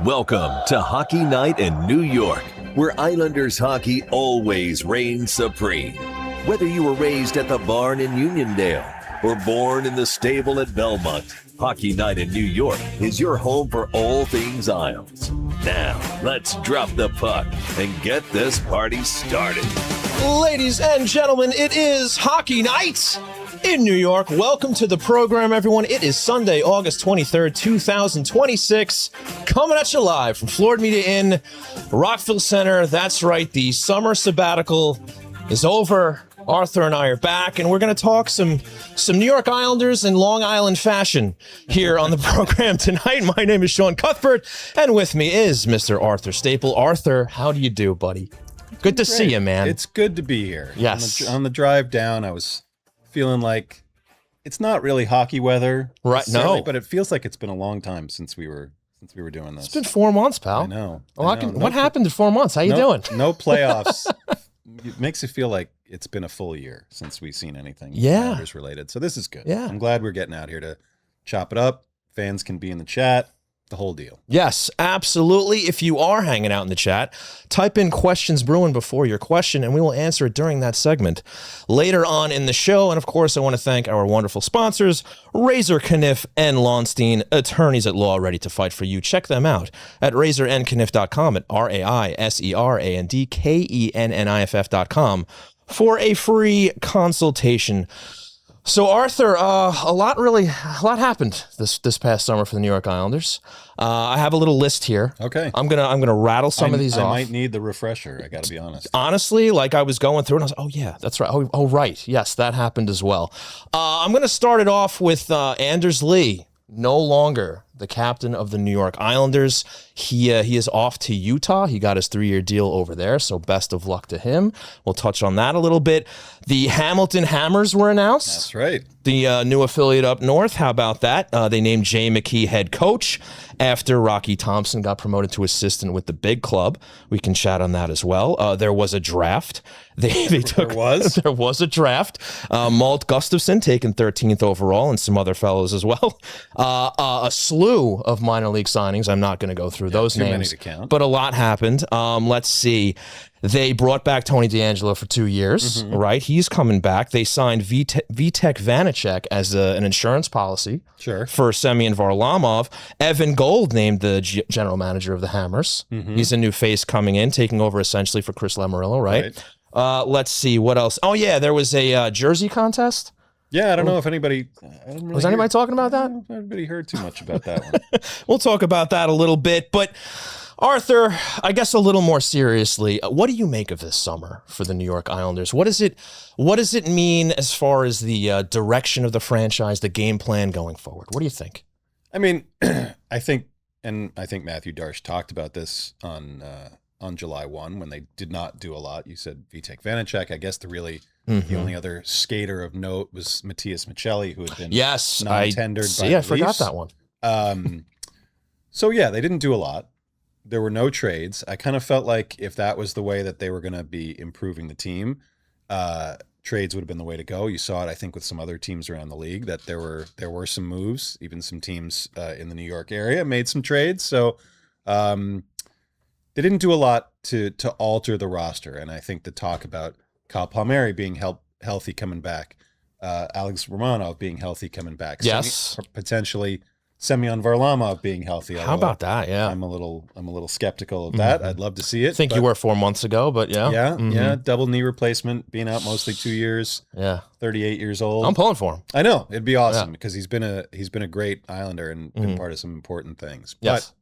Welcome to Hockey Night in New York, where Islanders hockey always reigns supreme. Whether you were raised at the barn in Uniondale or born in the stable at Belmont, Hockey Night in New York is your home for all things Isles. Now, let's drop the puck and get this party started. Ladies and gentlemen, it is Hockey Night in New York. Welcome to the program, everyone. It is Sunday, August 23rd, 2026. Coming at you live from Florida Media Inn, Rockville Center. That's right, the summer sabbatical is over. Arthur and I are back, and we're going to talk some New York Islanders in Long Island fashion here on the program tonight. My name is Sean Cuthbert, and with me is Mr. Arthur Staple. Arthur, how do you do, buddy? Good to see you, man. It's good to be here. Yes. On the drive down, I was feeling like it's not really hockey weather, right? No, but it feels like it's been a long time since we were doing this. It's been 4 months, pal. I know. What happened in 4 months? How you doing? No playoffs. It makes it feel like it's been a full year since we've seen anything Islanders related. So this is good. Yeah. I'm glad we're getting out here to chop it up. Fans can be in the chat. The whole deal. Yes, absolutely. If you are hanging out in the chat, type in questions brewing before your question, and we will answer it during that segment later on in the show. And of course, I want to thank our wonderful sponsors, Razor, Kniff, and Launstein, attorneys at law ready to fight for you. Check them out at razorandkniff.com, at RAISERANDKENNIFF.com for a free consultation. So Arthur, a lot happened this past summer for the New York Islanders. I have a little list here. Okay, I'm gonna rattle some of these off. I might need the refresher. I got to be honest. Honestly, like I was going through it, and I was like, oh yeah, that's right. Oh right, yes, that happened as well. I'm gonna start it off with Anders Lee, no longer the captain of the New York Islanders. He is off to Utah. He got his 3-year deal over there, so best of luck to him. We'll touch on that a little bit. The Hamilton Hammers were announced. That's right. The new affiliate up north. How about that? They named Jay McKee head coach after Rocky Thompson got promoted to assistant with the big club. We can chat on that as well. There was a draft. There was a draft. Malt Gustafson taken 13th overall, and some other fellows as well. A slew of minor league signings. I'm not going to go through those names, many to count. but a lot happened. Let's see. They brought back Tony DeAngelo for 2 years, right? He's coming back. They signed Vitek Vanacek as an insurance policy for Semyon Varlamov. Evan Gold named the general manager of the Hammers. He's a new face coming in, taking over essentially for Chris Lamoriello, right? Let's see, what else? Oh, yeah, there was a jersey contest. Yeah, I don't know if anybody... was anybody talking about that? Everybody heard too much about that one. We'll talk about that a little bit, but... Arthur, I guess a little more seriously, what do you make of this summer for the New York Islanders? What does it mean as far as the direction of the franchise, the game plan going forward? What do you think? I mean, I think Matthew Darsh talked about this on July 1 when they did not do a lot. You said Vitek Vanacek. I guess the only other skater of note was Matthias Michelli, who had been non-tendered by the I forgot that one. So yeah, they didn't do a lot. There were no trades. I kind of felt like if that was the way that they were going to be improving the team, trades would have been the way to go. You saw it, I think, with some other teams around the league that there were some moves. Even some teams in the New York area made some trades. So they didn't do a lot to alter the roster. And I think the talk about Kyle Palmieri being healthy coming back, Alex Romanov being healthy coming back, yes, potentially Semyon Varlamov being healthy. How about that? Yeah, I'm a little skeptical of that. I'd love to see it. I think you were 4 months ago, but yeah. Yeah. Double knee replacement, being out mostly 2 years. Yeah, 38 years old. I'm pulling for him. I know it'd be awesome because he's been a great Islander and been part of some important things. Yes. But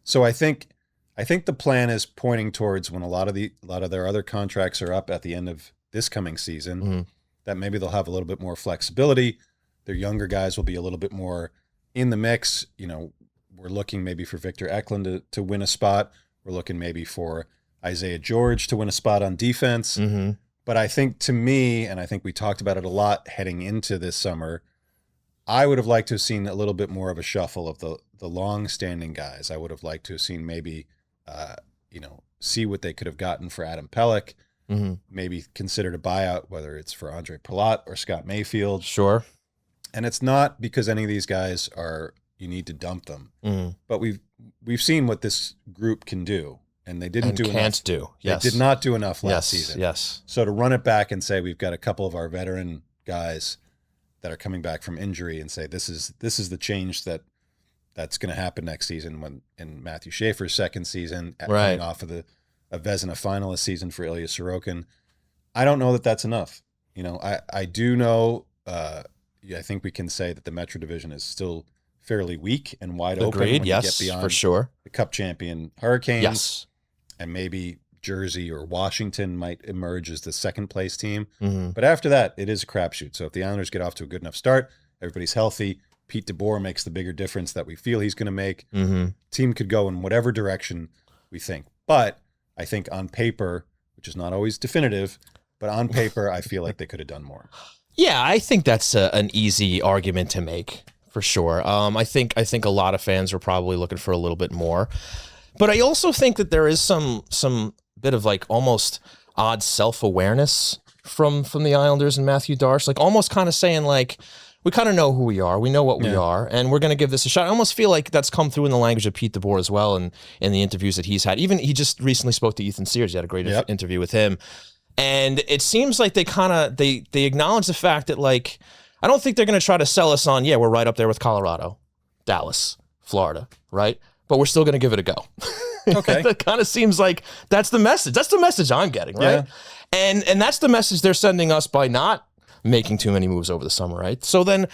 so I think the plan is pointing towards when a lot of their other contracts are up at the end of this coming season, that maybe they'll have a little bit more flexibility. Their younger guys will be a little bit more in the mix. You know, we're looking maybe for Victor Eklund to win a spot. We're looking maybe for Isaiah George to win a spot on defense. But I think, to me, and I think we talked about it a lot heading into this summer, I would have liked to have seen a little bit more of a shuffle of the long-standing guys. I would have liked to have seen maybe, see what they could have gotten for Adam Pelech, maybe considered a buyout, whether it's for Andre Palat or Scott Mayfield. Sure. And it's not because any of these guys are you need to dump them. Mm. But we've seen what this group can do, and they didn't And do can't enough. do. Yes. They did not do enough last Yes. season. Yes. So to run it back and say we've got a couple of our veteran guys that are coming back from injury and say this is the change that's going to happen next season when in Matthew Schaefer's second season, coming off of a Vezina finalist season for Ilya Sorokin. I don't know that that's enough. I do know. I think we can say that the Metro Division is still fairly weak and wide open when yes, you get beyond for sure. the Cup champion Hurricanes. Yes. And maybe Jersey or Washington might emerge as the second place team. Mm-hmm. But after that, it is a crapshoot. So if the Islanders get off to a good enough start, everybody's healthy, Pete DeBoer makes the bigger difference that we feel he's going to make. Mm-hmm. Team could go in whatever direction we think. But I think on paper, which is not always definitive, but on paper, I feel like they could have done more. Yeah, I think that's an easy argument to make for sure. I think a lot of fans are probably looking for a little bit more, but I also think that there is some bit of like almost odd self-awareness from the Islanders and Matthew Darche, like almost kind of saying like, we kind of know who we are, we know what we are, and we're going to give this a shot. I almost feel like that's come through in the language of Pete DeBoer as well, and in the interviews that he's had. Even he just recently spoke to Ethan Sears. He had a great interview with him. And it seems like they acknowledge the fact that, like, I don't think they're going to try to sell us on, we're right up there with Colorado, Dallas, Florida, right? But we're still going to give it a go. Okay. That kind of seems like that's the message. That's the message I'm getting, right? Yeah. And that's the message they're sending us by not making too many moves over the summer, right? So then,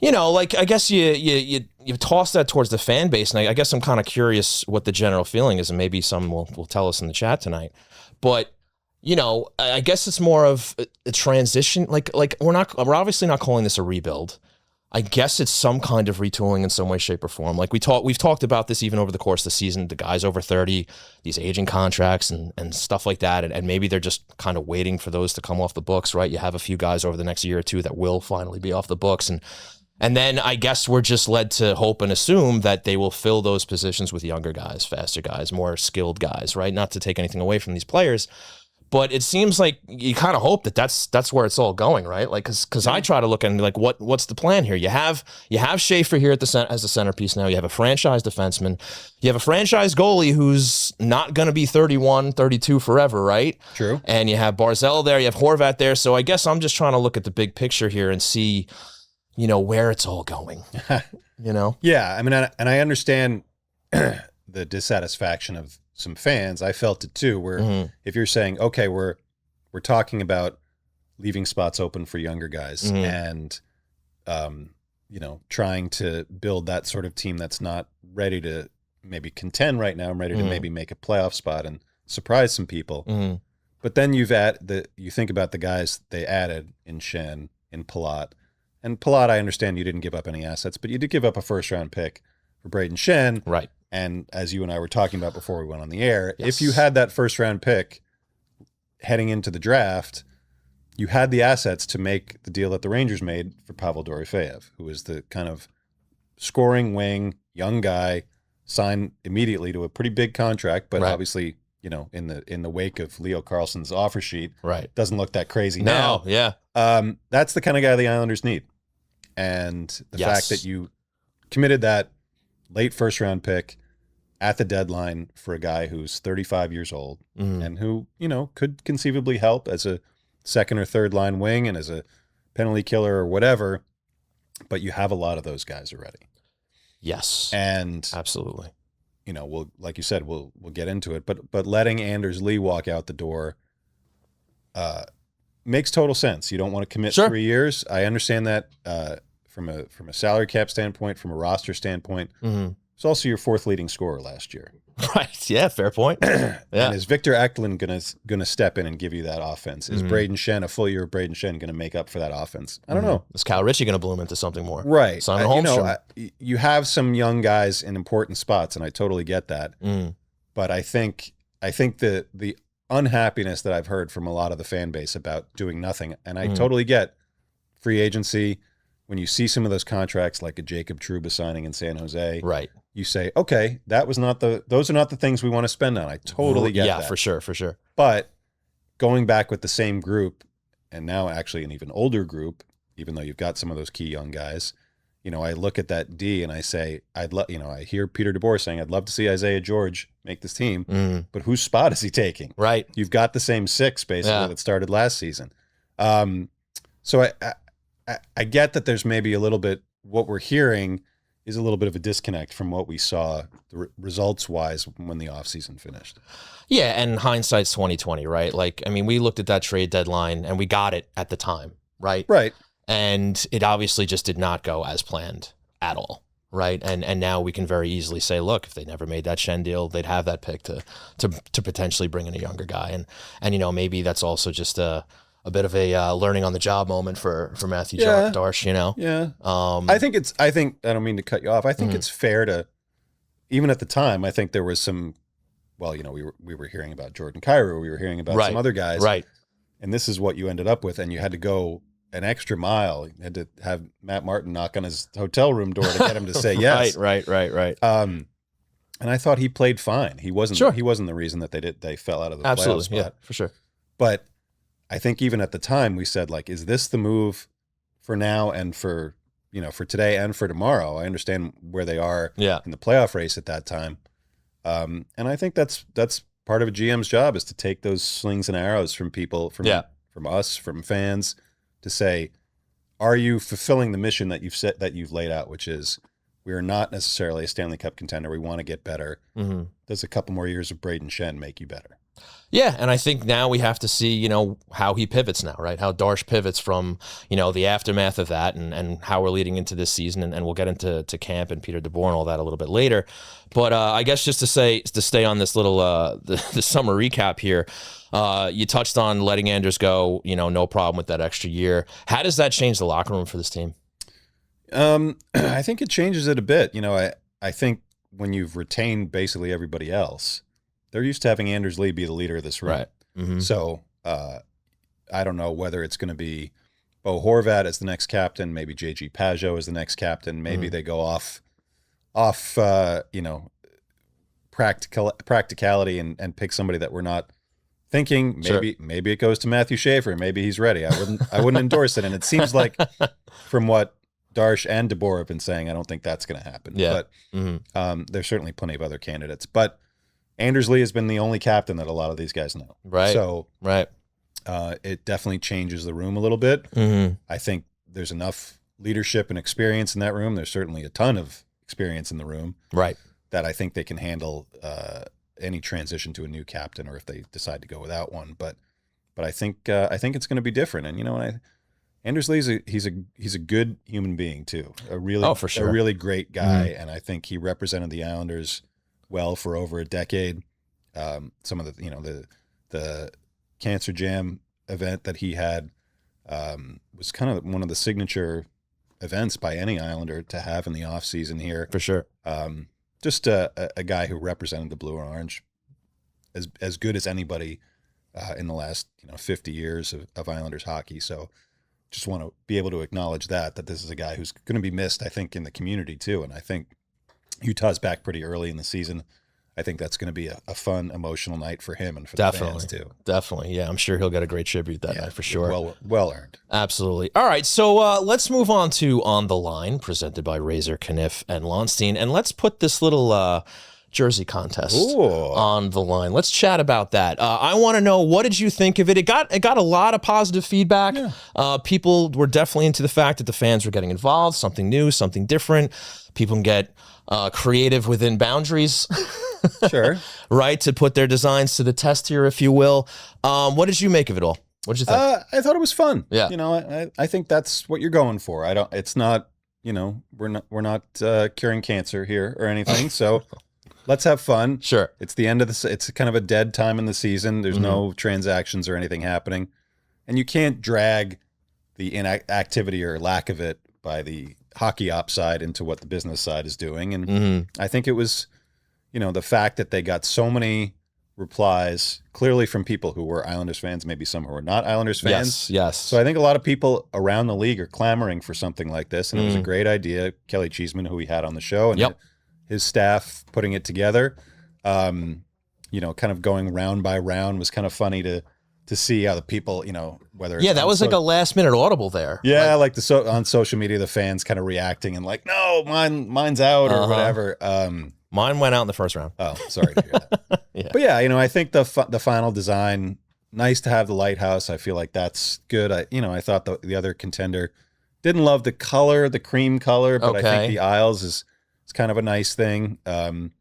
like, I guess you toss that towards the fan base, and I guess I'm kind of curious what the general feeling is, and maybe some will tell us in the chat tonight. But I guess it's more of a transition. Like we're obviously not calling this a rebuild. I guess it's some kind of retooling in some way, shape, or form. Like we've talked about this even over the course of the season, the guys over 30, these aging contracts and stuff like that. And maybe they're just kind of waiting for those to come off the books, right? You have a few guys over the next year or two that will finally be off the books. And then I guess we're just led to hope and assume that they will fill those positions with younger guys, faster guys, more skilled guys, right? Not to take anything away from these players. But it seems like you kind of hope that that's where it's all going, right? Like, because I try to look and be like, what's the plan here? You have Schaefer here at as the centerpiece now. You have a franchise defenseman. You have a franchise goalie who's not going to be 31, 32 forever, right? True. And you have Barzell there. You have Horvat there. So I guess I'm just trying to look at the big picture here and see, where it's all going. Yeah, I mean, and I understand the dissatisfaction of some fans. I felt it too, where if you're saying, okay, we're talking about leaving spots open for younger guys and trying to build that sort of team that's not ready to maybe contend right now, ready to maybe make a playoff spot and surprise some people. But then you think about the guys they added in Shen, in Palat. And Palat, I understand you didn't give up any assets, but you did give up a first-round pick for Braden Shen. Right. And as you and I were talking about before we went on the air, if you had that first-round pick heading into the draft, you had the assets to make the deal that the Rangers made for Pavel Dorofeyev, who is the kind of scoring wing, young guy, signed immediately to a pretty big contract, but obviously, in the wake of Leo Carlsson's offer sheet, doesn't look that crazy now. Yeah. That's the kind of guy the Islanders need. And the fact that you committed that late first-round pick at the deadline for a guy who's 35 years old and who, could conceivably help as a second or third line wing and as a penalty killer or whatever, but you have a lot of those guys already. Yes. And absolutely. We'll, like you said, we'll get into it, but letting Anders Lee walk out the door makes total sense. You don't want to commit 3 years. I understand that from a salary cap standpoint, from a roster standpoint. It's also your fourth leading scorer last year. Right. Yeah. Fair point. Yeah. And is Victor Eklund gonna step in and give you that offense? Is Braden Shen, a full year of Braden Shen, going to make up for that offense? I don't know. Is Cal Ritchie going to bloom into something more? Right. Simon Holmstrom. You have some young guys in important spots, and I totally get that. But I think the unhappiness that I've heard from a lot of the fan base about doing nothing, and I totally get free agency. When you see some of those contracts, like a Jacob Trouba signing in San Jose, right? You say, okay, those are not the things we want to spend on. I totally get that. Yeah, for sure. But going back with the same group, and now actually an even older group, even though you've got some of those key young guys, I look at that D and I say, I hear Peter DeBoer saying, I'd love to see Isaiah George make this team, but whose spot is he taking? Right. You've got the same 6 basically that started last season. So I get that there's maybe a little bit, what we're hearing is a little bit of a disconnect from what we saw results-wise when the offseason finished. Yeah, and hindsight's 2020, right? Like, I mean, we looked at that trade deadline and we got it at the time, right? Right. And it obviously just did not go as planned at all, right? And now we can very easily say, look, if they never made that Shen deal, they'd have that pick to potentially bring in a younger guy. And maybe that's also just a bit of a learning on the job moment for Matthew Darsh, Yeah. I think I don't mean to cut you off. I think it's fair to, even at the time, I think there was some, we were hearing about Jordan Kyrou, we were hearing about some other guys. Right. And this is what you ended up with, and you had to go an extra mile. You had to have Matt Martin knock on his hotel room door to get him to say yes. Right. And I thought he played fine. He wasn't he wasn't the reason that they fell out of the playoff spot. Yeah, for sure. But I think even at the time we said, like, is this the move for now and for today and for tomorrow? I understand where they are in the playoff race at that time. And I think that's part of a GM's job, is to take those slings and arrows from people, from us, from fans, to say, are you fulfilling the mission that you've laid out, which is, we are not necessarily a Stanley Cup contender. We want to get better. Mm-hmm. Does a couple more years of Braden Shen make you better? Yeah, and I think now we have to see, how he pivots now, right? How Darsh pivots from, the aftermath of that and how we're leading into this season, and we'll get into camp and Peter DeBoer and all that a little bit later. But I guess just to stay on this little the summer recap here, you touched on letting Anders go, no problem with that extra year. How does that change the locker room for this team? I think it changes it a bit. I think when you've retained basically everybody else, they're used to having Anders Lee be the leader of this room. Right. Mm-hmm. So I don't know whether it's going to be Bo Horvat as the next captain, maybe JG Pageau as the next captain. Maybe they go off practicality and pick somebody that we're not thinking. Maybe it goes to Matthew Schaefer. Maybe he's ready. I wouldn't endorse it. And it seems like, from what Darsh and DeBoer have been saying, I don't think that's going to happen. Yeah. But there's certainly plenty of other candidates. But Anders Lee has been the only captain that a lot of these guys know. Right. So it definitely changes the room a little bit. Mm-hmm. I think there's enough leadership and experience in that room. There's certainly a ton of experience in the room. Right. That I think they can handle any transition to a new captain, or if they decide to go without one. But I think it's going to be different. And Anders Lee he's a good human being too. A really great guy, and I think he represented the Islanders well for over a decade. Some of the Cancer Jam event that he had was kind of one of the signature events by any Islander to have in the off season here. For sure. Just a guy who represented the blue and orange as good as anybody in the last 50 years of Islanders hockey. So just want to be able to acknowledge that this is a guy who's going to be missed, I think, in the community too. And I think Utah's back pretty early in the season. I think that's going to be a fun, emotional night for him and for the fans too. Definitely. Yeah, I'm sure he'll get a great tribute that night for sure. Well earned. Absolutely. All right, so let's move on to On the Line, presented by Razor, Kniff, and Lonstein. And let's put this little jersey contest on the line. Let's chat about that. I want to know, what did you think of it? It got a lot of positive feedback. Yeah. People were definitely into the fact that the fans were getting involved, something new, something different. People can get creative within boundaries. Sure. Right, to put their designs to the test here, if you will. What did you make of it all? What did you think? I thought it was fun. Yeah. I think that's what you're going for. It's not, we're not curing cancer here or anything. So let's have fun. Sure. It's the end of it's kind of a dead time in the season. There's no transactions or anything happening. And you can't drag the inactivity or lack of it by the hockey ops side into what the business side is doing. And I think it was, the fact that they got so many replies, clearly from people who were Islanders fans, maybe some who were not Islanders fans. Yes. So I think a lot of people around the league are clamoring for something like this. And it was a great idea. Kelly Cheeseman, who we had on the show, and his staff putting it together, kind of going round by round, was kind of funny to to see how the people, whether it's that was like a last minute audible there. Yeah, like on social media, the fans kind of reacting and like, no, mine's out or whatever. Mine went out in the first round. Oh, sorry to hear that. Yeah. But yeah, I think the final design, nice to have the lighthouse. I feel like that's good. I thought the other contender, didn't love the color, the cream color, but I think the aisles is kind of a nice thing. I'm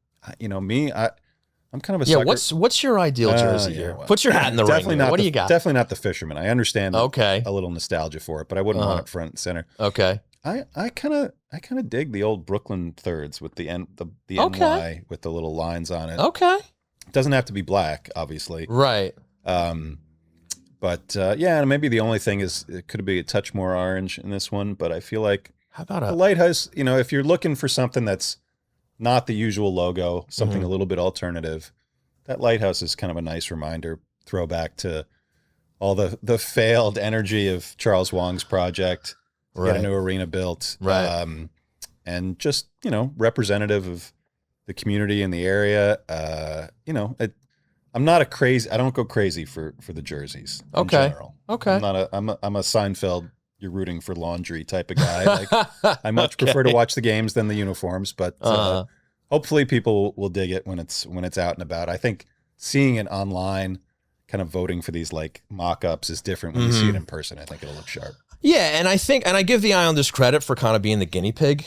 kind of a sucker. What's your ideal jersey here? Well, Put your hat in the ring. What do you got? Definitely not the fisherman. I understand a Okay. little nostalgia for it, but I wouldn't want it front and center. Okay. I kind of dig the old Brooklyn thirds with the NY with the little lines on it. Okay. It doesn't have to be black, obviously. Right. But maybe the only thing is it could be a touch more orange in this one, but I feel like how about the lighthouse, if you're looking for something that's not the usual logo, something a little bit alternative, that lighthouse is kind of a nice reminder, throwback to all the failed energy of Charles Wong's project, get a new arena built, and just, representative of the community in the area. I'm not I don't go crazy for the jerseys in general. Okay. I'm a Seinfeld, you're rooting for laundry type of guy. Like I much prefer to watch the games than the uniforms, but hopefully people will dig it when it's out and about. I think seeing it online, kind of voting for these like mock-ups is different when you see it in person. I think it'll look sharp. Yeah, and I give the Islanders credit for kind of being the guinea pig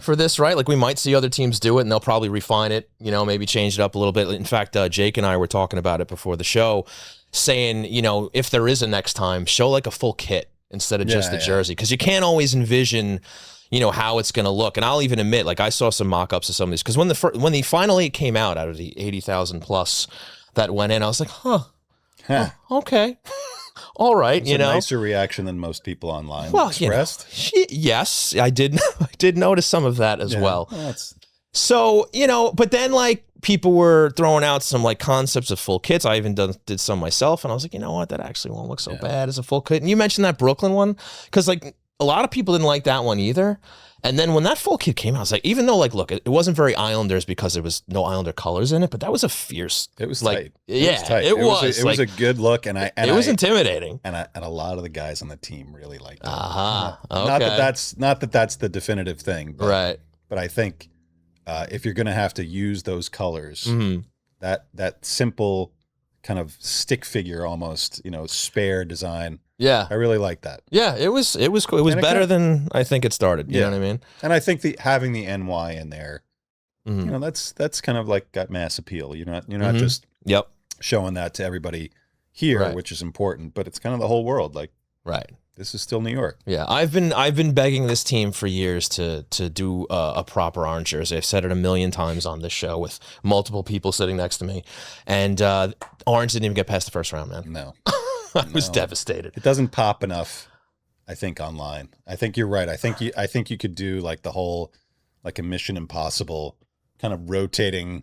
for this, right? Like we might see other teams do it and they'll probably refine it, maybe change it up a little bit. In fact, Jake and I were talking about it before the show, saying, if there is a next time, show like a full kit instead of just the jersey, because you can't always envision, how it's going to look. And I'll even admit, like I saw some mock-ups of some of these, because when the final 8 came out of the 80,000 plus that went in, I was like, okay. All right, it's a nicer reaction than most people online expressed. Yes, I did. I did notice some of that as well. So but then like people were throwing out some like concepts of full kits. I even did some myself, and I was like, you know what, that actually won't look so bad as a full kit. And you mentioned that Brooklyn one, because like a lot of people didn't like that one either. And then when that full kit came out, I was like, even though like, look, it wasn't very Islanders because there was no Islander colors in it, but that was a fierce. It was like, tight. It was. It was a good look, and it was intimidating. And a lot of the guys on the team really liked it. Okay. Not that that's the definitive thing, but, right? But I think if you're going to have to use those colors, that simple kind of stick figure, almost spare design. Yeah, I really like that. Yeah, it was cool. It was better than I think it started. You know what I mean? And I think having the NY in there, that's kind of like got mass appeal. You're not just showing that to everybody here, which is important, but it's kind of the whole world. Like, this is still New York. Yeah, I've been begging this team for years to do a proper orange jersey. I've said it a million times on this show with multiple people sitting next to me, and orange didn't even get past the first round, man. No. I was devastated. It doesn't pop enough, I think, online. I think you're right. I think you could do like the whole, like a Mission Impossible kind of rotating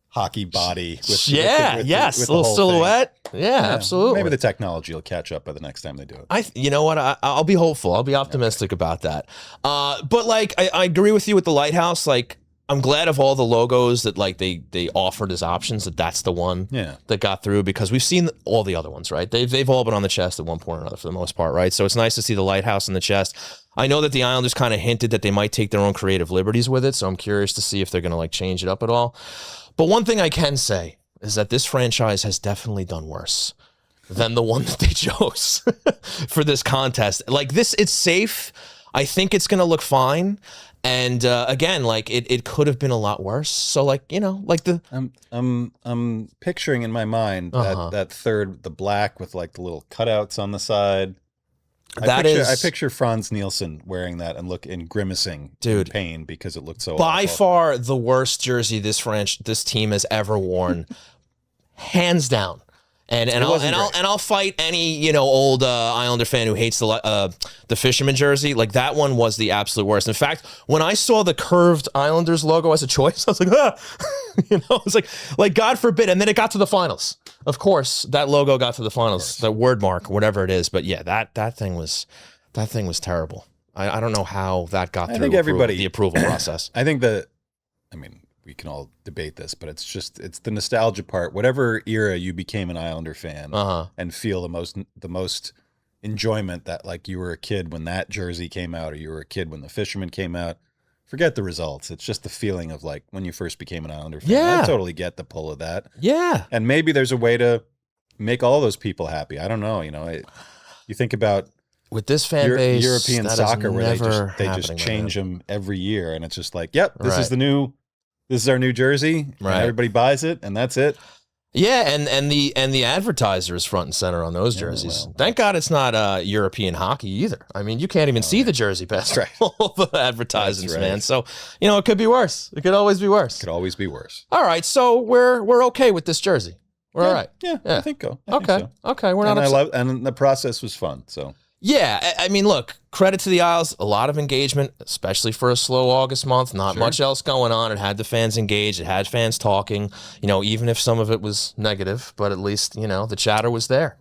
hockey body. With little silhouette. Yeah, absolutely. Maybe the technology will catch up by the next time they do it. You know what? I'll be hopeful. I'll be optimistic about that. But like, I agree with you with the lighthouse. Like, I'm glad of all the logos that like they offered as options that's the one that got through, because we've seen all the other ones, right? They've all been on the chest at one point or another for the most part, right? So it's nice to see the lighthouse in the chest. I know that the Islanders kind of hinted that they might take their own creative liberties with it, so I'm curious to see if they're going to like change it up at all. But one thing I can say is that this franchise has definitely done worse than the one that they chose for this contest. Like this, it's safe. I think it's going to look fine. And again, like it could have been a lot worse. So like, like I'm picturing in my mind that third, the black with like the little cutouts on the side. I picture Franz Nielsen wearing that and grimacing in pain because it looked so by awful. Far the worst jersey this team has ever worn, hands down. And I'll fight any old Islander fan who hates the fisherman jersey. Like that one was the absolute worst. In fact, when I saw the curved Islanders logo as a choice, I was like, it was like God forbid. And then it got to the finals. Of course, that logo got to the finals. The word mark, whatever it is. But yeah, that thing was terrible. I don't know how that got through the approval process. I think we can all debate this, but it's the nostalgia part. Whatever era you became an Islander fan and feel the most enjoyment that like you were a kid when that jersey came out or you were a kid when the Fisherman came out. Forget the results. It's just the feeling of like when you first became an Islander fan. Yeah. I totally get the pull of that. Yeah. And maybe there's a way to make all those people happy. I don't know. You think about with this fan base, European soccer where they just change them every year, and it's just like, yep, this is our new jersey. Right. And everybody buys it, and that's it. Yeah, and the advertiser is front and center on those jerseys. Well, thank God it's not European hockey either. I mean, you can't even see the jersey past all the advertisements, man. So, it could be worse. It could always be worse. Could always be worse. All right, so we're okay with this jersey. We're all right. Yeah, I think so. Okay, we're not upset. And the process was fun, so. Yeah, I mean, look, credit to the Isles, a lot of engagement, especially for a slow August month. Not much else going on. It had the fans engaged. It had fans talking, even if some of it was negative, but at least, the chatter was there.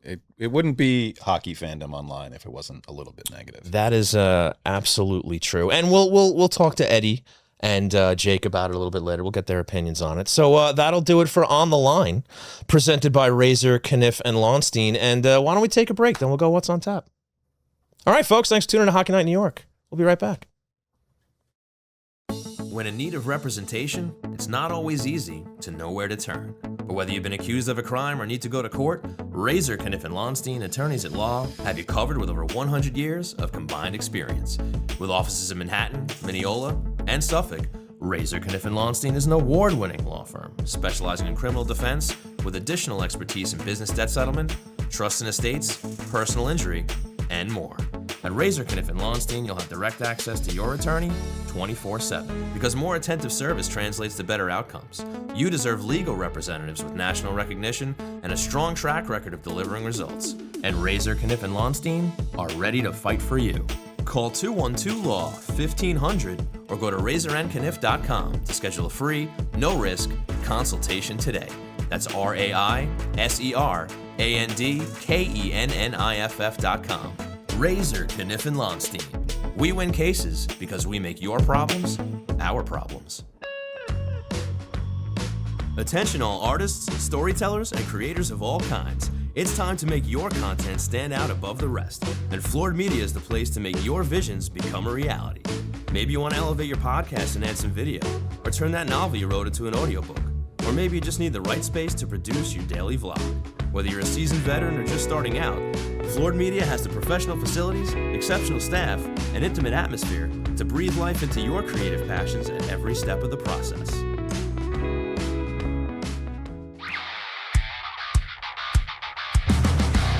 It wouldn't be hockey fandom online if it wasn't a little bit negative. That is absolutely true. And we'll talk to Eddie and Jake about it a little bit later. We'll get their opinions on it. So that'll do it for On the Line, presented by Razor, Kniff, and Lonstein. And why don't we take a break? Then we'll go What's on Tap. All right, folks. Thanks for tuning in to Hockey Night in New York. We'll be right back. When in need of representation, it's not always easy to know where to turn. But whether you've been accused of a crime or need to go to court, Razor, Kniff, and Lonstein, attorneys at law, have you covered with over 100 years of combined experience. With offices in Manhattan, Mineola, and Suffolk, Razor, Kniff, and Lonstein is an award-winning law firm specializing in criminal defense with additional expertise in business debt settlement, trust and estates, personal injury, and more. At Razor, Kniff, and Lonstein, you'll have direct access to your attorney 24/7. Because more attentive service translates to better outcomes. You deserve legal representatives with national recognition and a strong track record of delivering results. And Razor, Kniff, and Lonstein are ready to fight for you. Call 212-LAW-1500 or go to razorandkniff.com to schedule a free, no-risk consultation today. That's RAISERANDKENNIFF.com. Razor, Kniff, and Lonstein. We win cases because we make your problems our problems. Attention all artists, storytellers, and creators of all kinds. It's time to make your content stand out above the rest. And Floored Media is the place to make your visions become a reality. Maybe you want to elevate your podcast and add some video, or turn that novel you wrote into an audiobook. Or maybe you just need the right space to produce your daily vlog. Whether you're a seasoned veteran or just starting out, Floored Media has the professional facilities, exceptional staff, and intimate atmosphere to breathe life into your creative passions at every step of the process.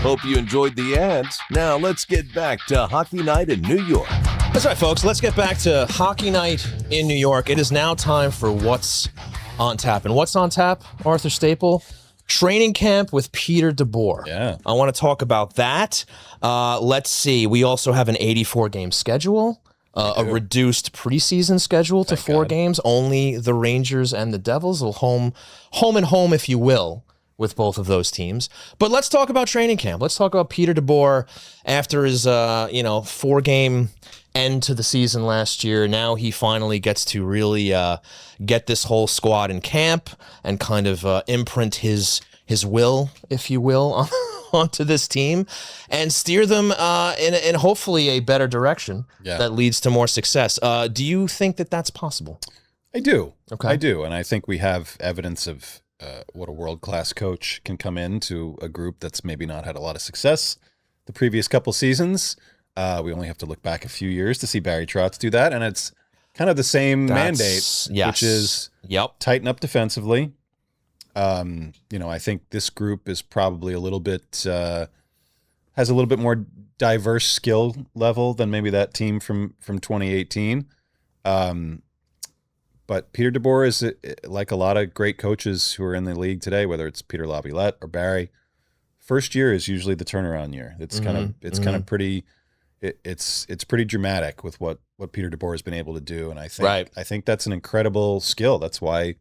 Hope you enjoyed the ads. Now let's get back to Hockey Night in New York. That's right, folks. Let's get back to Hockey Night in New York. It is now time for What's on Tap. And what's on tap, Arthur Staple? Training camp with Peter DeBoer. Yeah. I want to talk about that. Let's see. We also have an 84-game schedule, a reduced preseason schedule to 4 games. Only the Rangers and the Devils will home and home, if you will, with both of those teams. But let's talk about training camp. Let's talk about Peter DeBoer after his 4-game end to the season last year. Now he finally gets to really get this whole squad in camp and kind of imprint his will, if you will, onto this team and steer them in hopefully a better direction that leads to more success. Do you think that that's possible? I do. Okay. I do. And I think we have evidence of what a world-class coach can come into a group that's maybe not had a lot of success the previous couple seasons. We only have to look back a few years to see Barry Trotz do that, and it's kind of the same mandate, which is tighten up defensively. I think this group is probably a little bit has a little bit more diverse skill level than maybe that team from 2018. But Peter DeBoer is like a lot of great coaches who are in the league today, whether it's Peter Laviolette or Barry. First year is usually the turnaround year. It's kind of pretty. It's pretty dramatic with what Peter DeBoer has been able to do, and I think that's an incredible skill. That's why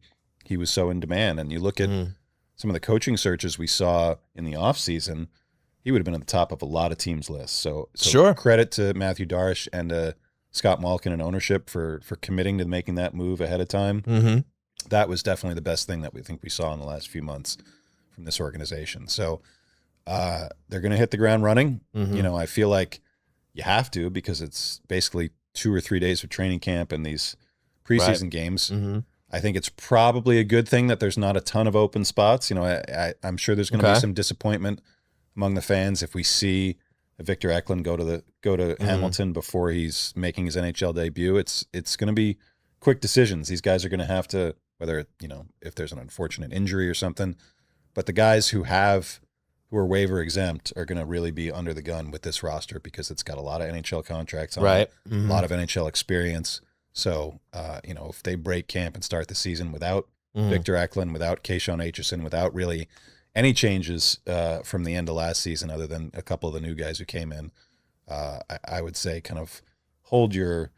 he was so in demand. And you look at some of the coaching searches we saw in the offseason, he would have been at the top of a lot of teams' lists. So sure, credit to Matthew Darsh and Scott Malkin and ownership for committing to making that move ahead of time. Mm-hmm. That was definitely the best thing that we saw in the last few months from this organization. So they're going to hit the ground running. Mm-hmm. I feel like you have to, because it's basically 2 or 3 days of training camp and these preseason games. Mm-hmm. I think it's probably a good thing that there's not a ton of open spots. I'm sure there's going to be some disappointment among the fans if we see Victor Eklund go to Hamilton before he's making his NHL debut. It's going to be quick decisions. These guys are going to have to, whether if there's an unfortunate injury or something, but the guys who are waiver exempt are going to really be under the gun with this roster, because it's got a lot of NHL contracts on it, a lot of NHL experience. So, if they break camp and start the season without Victor Eklund, without Keishon Aitchison, without really any changes from the end of last season, other than a couple of the new guys who came in, I would say kind of hold your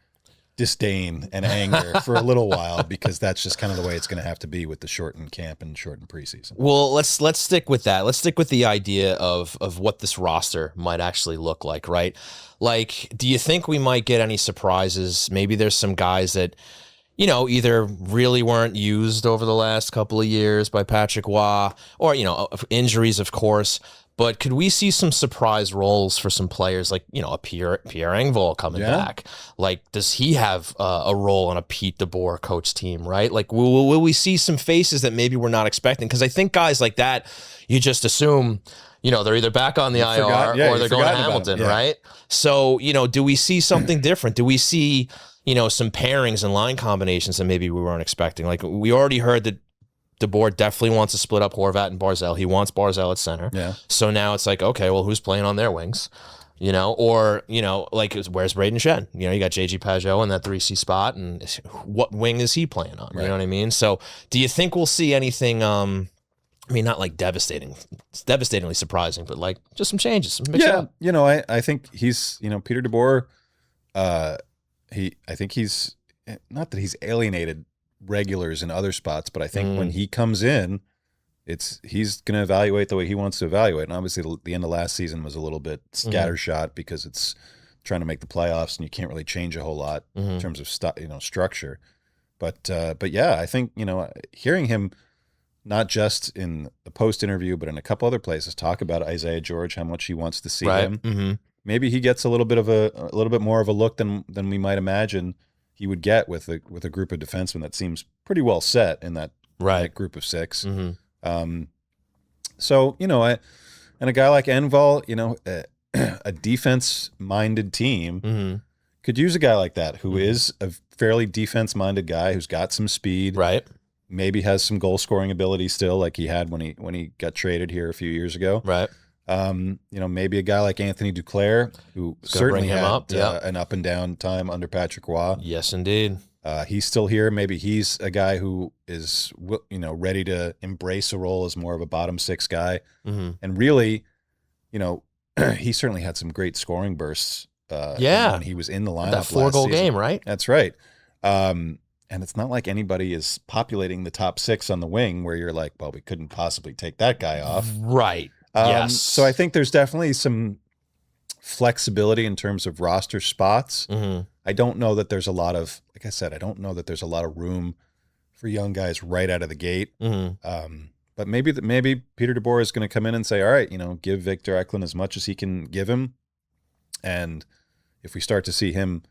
disdain and anger for a little while, because that's just kind of the way it's going to have to be with the shortened camp and shortened preseason. Well, let's stick with that. Let's stick with the idea of what this roster might actually look like, right? Like, do you think we might get any surprises? Maybe there's some guys that, either really weren't used over the last couple of years by Patrick Roy, or, injuries, of course. But could we see some surprise roles for some players, like, a Pierre Engvall coming back? Like, does he have a role on a Pete DeBoer coach team, right? Like, will we see some faces that maybe we're not expecting? Because I think guys like that, you just assume, they're either back on the IR or they're going to Hamilton, right? So, do we see something different? Do we see, some pairings and line combinations that maybe we weren't expecting? Like, we already heard that DeBoer definitely wants to split up Horvat and Barzal. He wants Barzal at center. Yeah. So now it's like, okay, well, who's playing on their wings? Or, like, where's Braden Shen? You got JG Pajot in that 3C spot, and what wing is he playing on? Right. You know what I mean? So do you think we'll see anything, not like devastatingly surprising, but like just some changes? Mix it up. I think he's, Peter DeBoer, I think he's, not that he's alienated regulars in other spots, but I think when he comes in, he's going to evaluate the way he wants to evaluate. And obviously the end of last season was a little bit scattershot because it's trying to make the playoffs and you can't really change a whole lot in terms of structure. But yeah, I think, hearing him not just in the post interview, but in a couple other places talk about Isaiah George, how much he wants to see him. Mm-hmm. Maybe he gets a little bit more of a look than we might imagine he would get with a group of defensemen that seems pretty well set in that group of 6. Mm-hmm. So, and a guy like Engvall, a defense-minded team could use a guy like that who is a fairly defense-minded guy who's got some speed, right? Maybe has some goal-scoring ability still, like he had when he got traded here a few years ago, right? Maybe a guy like Anthony Duclair, who certainly had an up and down time under Patrick Roy. Yes, indeed. He's still here. Maybe he's a guy who is, ready to embrace a role as more of a bottom 6 guy. Mm-hmm. And really, he certainly had some great scoring bursts. When he was in the lineup. That 4-goal game, right? That's right. And it's not like anybody is populating the top 6 on the wing where you're like, well, we couldn't possibly take that guy off. Right. Yes. So I think there's definitely some flexibility in terms of roster spots. Mm-hmm. I don't know that there's a lot of, like I said, I don't know that there's a lot of room for young guys right out of the gate. Mm-hmm. But maybe Peter DeBoer is going to come in and say, all right, give Victor Eklund as much as he can give him. And if we start to see him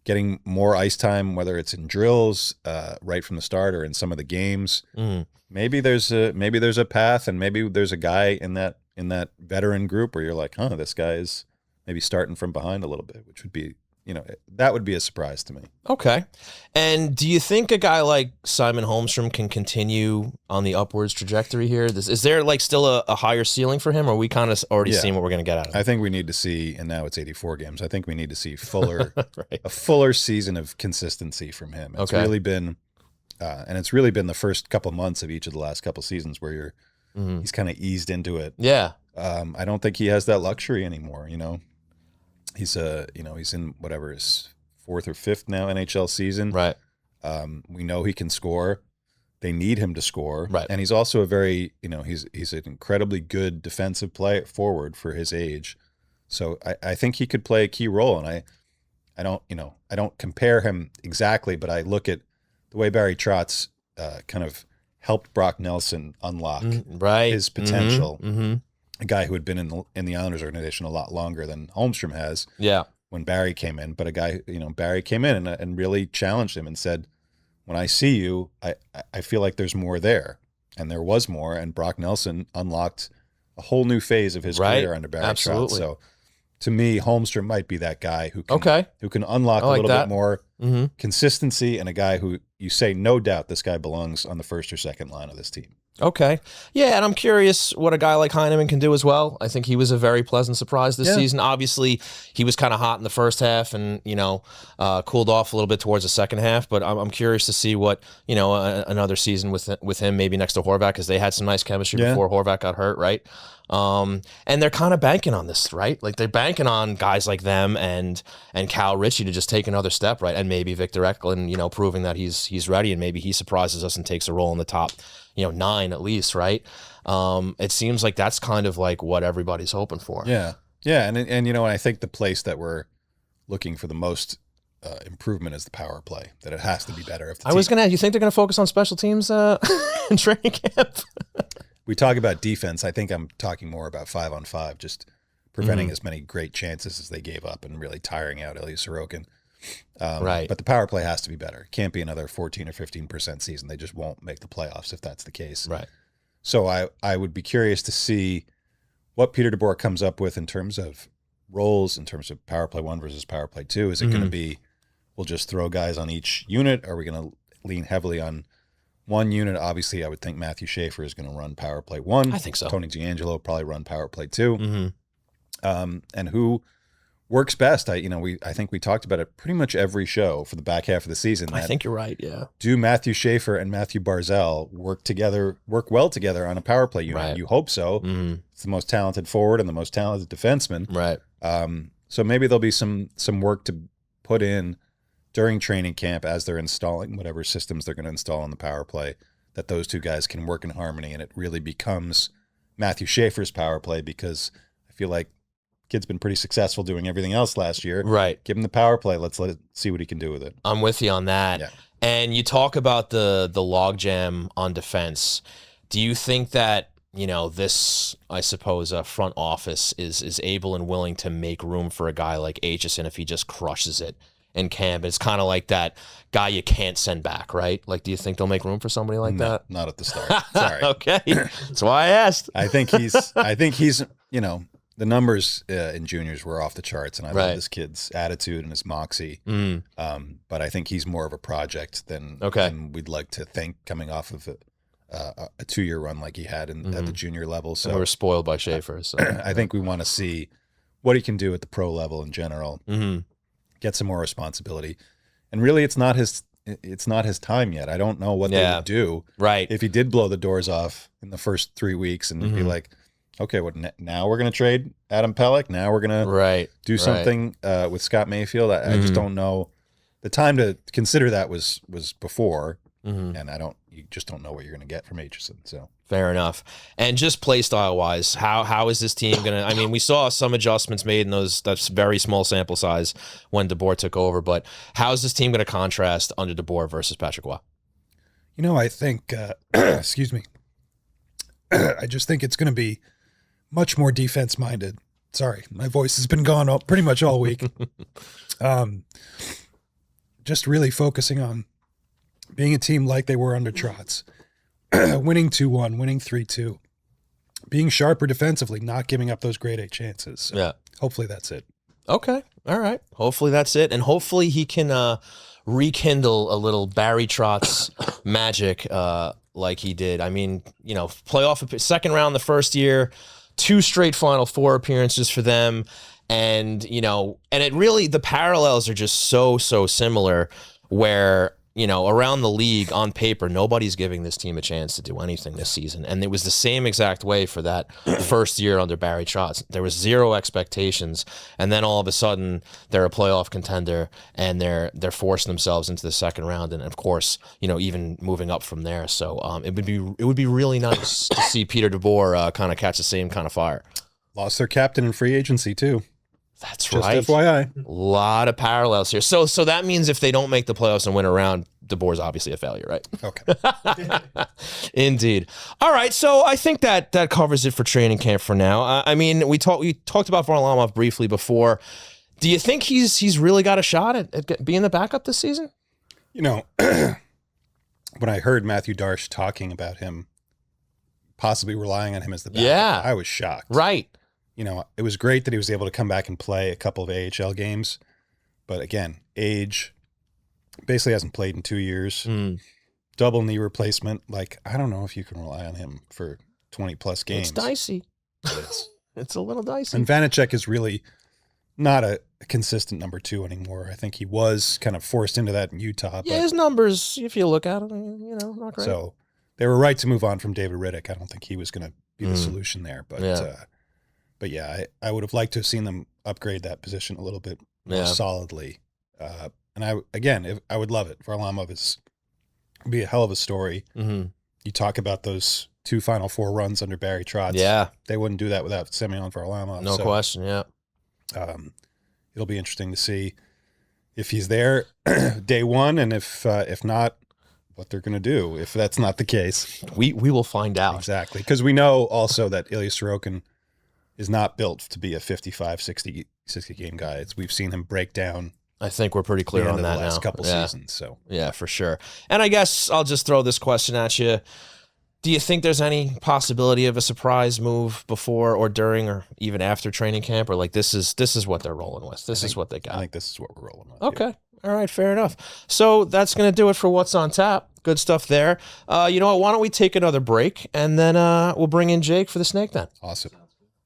getting more ice time, whether it's in drills right from the start or in some of the games, maybe there's a path, and maybe there's a guy in that veteran group where you're like, this guy is maybe starting from behind a little bit, which would be, that would be a surprise to me. Okay. And do you think a guy like Simon Holmstrom can continue on the upwards trajectory here? Is there like still a higher ceiling for him, or are we kind of already seeing what we're going to get out of him? I think we need to see, and now it's 84 games, I think we need to see a fuller season of consistency from him. It's really been, and it's really been the first couple months of each of the last couple seasons where he's kind of eased into it. Yeah. I don't think he has that luxury anymore, He's he's in whatever his 4th or 5th now NHL season. Right. We know he can score. They need him to score. Right. And he's also a very, he's an incredibly good defensive forward for his age. So I think he could play a key role. And I don't compare him exactly, but I look at the way Barry Trotz kind of helped Brock Nelson unlock his potential. A guy who had been in the Islanders organization a lot longer than Holmstrom has. Yeah. When Barry came in, but a guy, Barry came in and really challenged him and said, when I see you, I feel like there's more there. And there was more, and Brock Nelson unlocked a whole new phase of his career under Barry Trotz. So to me, Holmstrom might be that guy who can unlock a little bit more consistency, and a guy who you say, no doubt, this guy belongs on the first or second line of this team. Okay. Yeah, and I'm curious what a guy like Heineman can do as well. I think he was a very pleasant surprise this season. Obviously, he was kind of hot in the first half and, cooled off a little bit towards the second half, but I'm curious to see what, another season with him, maybe next to Horvat, because they had some nice chemistry before Horvat got hurt, right? And they're kind of banking on this, right? Like, they're banking on guys like them and Cal Ritchie to just take another step, right? And maybe Victor Eklund, proving that he's ready, and maybe he surprises us and takes a role in the top 9 at least, right? It seems like that's kind of like what everybody's hoping for. Yeah. And I think the place that we're looking for the most improvement is the power play, that it has to be better. I was going to ask, you think they're going to focus on special teams in training camp? We talk about defense. I think I'm talking more about 5-on-5, just preventing as many great chances as they gave up and really tiring out Ilya Sorokin. Right. But the power play has to be better. It can't be another 14 or 15% season. They just won't make the playoffs if that's the case. Right. So I would be curious to see what Peter DeBoer comes up with in terms of roles, in terms of power play 1 versus power play 2. Is it going to be, we'll just throw guys on each unit? Are we going to lean heavily on one unit? Obviously, I would think Matthew Schaefer is going to run power play 1. I think so. Tony D'Angelo will probably run power play 2. And who works best? I think we talked about it pretty much every show for the back half of the season. I think you're right. Yeah. Do Matthew Schaefer and Matthew Barzal work well together on a power play unit? Right. You hope so. It's the most talented forward and the most talented defenseman. Right. So maybe there'll be some work to put in during training camp as they're installing whatever systems they're going to install on the power play, that those two guys can work in harmony, and it really becomes Matthew Schaefer's power play, because I feel like kid's been pretty successful doing everything else last year. Right. Give him the power play. Let's see what he can do with it. I'm with you on that. Yeah. And you talk about the logjam on defense. Do you think that, this, I suppose, front office is able and willing to make room for a guy like Aitchison if he just crushes it in camp? It's kind of like that guy you can't send back, right? Like, do you think they'll make room for somebody like that? Not at the start. Sorry. Okay. That's why I asked. I think he's, the numbers in juniors were off the charts, and I love this kid's attitude and his moxie. But I think he's more of a project than we'd like to think, coming off of a 2-year run like he had at the junior level. So we were spoiled by Schaefer. So I think we want to see what he can do at the pro level in general. Get some more responsibility, and really, it's not his time yet. I don't know what they would do. Right. If he did blow the doors off in the first 3 weeks, and be like, okay, now we're going to trade Adam Pelech. Now we're going to do something with Scott Mayfield. I just don't know. The time to consider that was before, and you just don't know what you're going to get from Aitchison. So fair enough. And just play style wise, how is this team going to? I mean, we saw some adjustments made in that's very small sample size when DeBoer took over, but how is this team going to contrast under DeBoer versus Patrick Roy? I think, excuse me, I just think it's going to be much more defense-minded. Sorry, my voice has been gone pretty much all week. Just really focusing on being a team like they were under Trotz, winning 2-1, winning 3-2, being sharper defensively, not giving up those grade A chances. So hopefully that's it. Okay, all right. Hopefully that's it, and hopefully he can rekindle a little Barry Trotz magic like he did. I mean, playoff second round the first year. 2 straight Final Four appearances for them. And, and it really, the parallels are just so similar where, around the league on paper, nobody's giving this team a chance to do anything this season. And it was the same exact way for that first year under Barry Trotz. There was 0 expectations. And then all of a sudden they're a playoff contender and they're forcing themselves into the second round. And of course, even moving up from there. So it would be really nice to see Peter DeBoer kind of catch the same kind of fire. Lost their captain in free agency too. That's Just right. FYI. A lot of parallels here. So that means if they don't make the playoffs and win a round, DeBoer's obviously a failure, right? Okay. Indeed. All right, so I think that covers it for training camp for now. I mean, we talked about Varlamov briefly before. Do you think he's really got a shot at being the backup this season? You know, when I heard Matthew Darsh talking about him possibly relying on him as the backup, Yeah. I was shocked. Right. You know, it was great that he was able to come back and play a couple of AHL games. But again, age, basically hasn't played in 2 years. Double knee replacement. Like, I don't know if you can rely on him for 20-plus games. It's dicey. It's a little dicey. And Vanacek is really not a consistent number 2 anymore. I think he was kind of forced into that in Utah. Yeah, his numbers, if you look at them, not great. So they were right to move on from David Riddick. I don't think he was going to be the solution there. But yeah, I would have liked to have seen them upgrade that position a little bit more solidly. And I would love it. Varlamov would be a hell of a story. Mm-hmm. You talk about those 2 Final Four runs under Barry Trotz. Yeah. They wouldn't do that without Semyon Varlamov. No question, yeah. It'll be interesting to see if he's there day one, and if not, what they're going to do if that's not the case. We will find out. Exactly, because we know also that Ilya Sorokin is not built to be a 55, 60 game guy. We've seen him break down. I think we're pretty clear on that the last now. couple seasons. So yeah, for sure. And I guess I'll just throw this question at you. Do you think there's any possibility of a surprise move before or during or even after training camp, or like this is what they're rolling with? This is what they got. I think this is what we're rolling with. Okay. All right, fair enough. So that's going to do it for What's on Tap. Good stuff there. You know what? Why don't we take another break, and then we'll bring in Jake for the Snake Den. Awesome.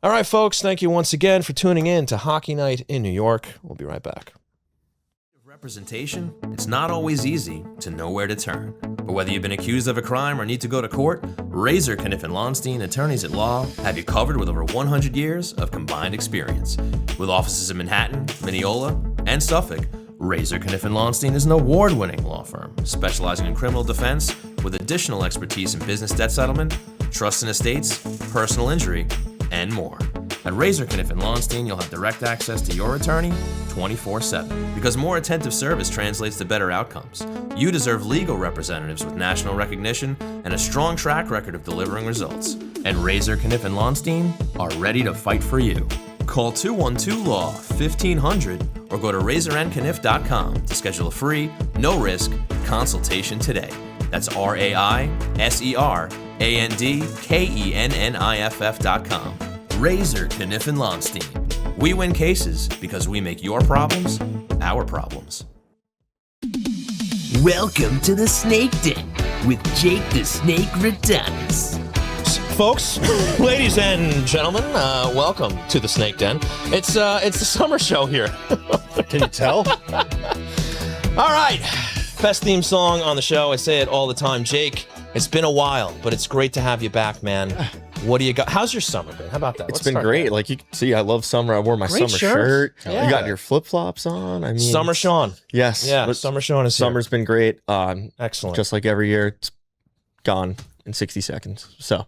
All right, folks. Thank you once again for tuning in to Hockey Night in New York. We'll be right back. Representation, it's not always easy to know where to turn. But whether you've been accused of a crime or need to go to court, Razor, Kniff & Lonstein, attorneys at law, have you covered with over 100 years of combined experience. With offices in Manhattan, Mineola, and Suffolk, Razor, Kniff & Lonstein is an award-winning law firm specializing in criminal defense with additional expertise in business debt settlement, trust and estates, personal injury, and more. At Razor, Kniff & Lonstein, you'll have direct access to your attorney 24/7. Because more attentive service translates to better outcomes. You deserve legal representatives with national recognition and a strong track record of delivering results. And Razor, Kniff & Lonstein are ready to fight for you. Call 212-LAW-1500 or go to razorandkniff.com to schedule a free, no-risk consultation today. That's RAISERANDKENNIFF.com. Razor, Kniff & Lonstein. We win cases because we make your problems our problems. Welcome to the Snake Den with Jake the Snake Redonis. Folks, ladies and gentlemen, welcome to the Snake Den. It's the summer show here. Can you tell? All right, best theme song on the show. I say it all the time. Jake, it's been a while, but it's great to have you back, man. What do you got? How's your summer been? How about that? It's been great. Like you can see, I love summer. I wore my Great summer shirt. shirt. Yeah. You got your flip flops on. I mean, Summer Sean. Yes. Yeah, But Summer Sean is here. Summer's been great. Excellent. Just like every year, it's gone in 60 seconds. So,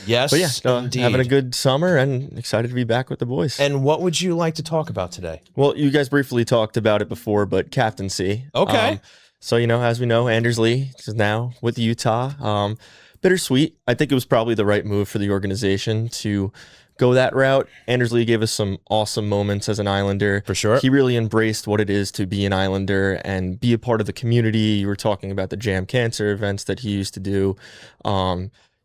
Yes, but yeah, indeed. having a good summer and excited to be back with the boys. And what would you like to talk about today? Well, you guys briefly talked about it before, but captaincy. Okay. So, as we know, Anders Lee is now with Utah. Bittersweet. I think it was probably the right move for the organization to go that route. Anders Lee gave us some awesome moments as an Islander. For sure. He really embraced what it is to be an Islander and be a part of the community. You were talking about the Jam Cancer events that he used to do.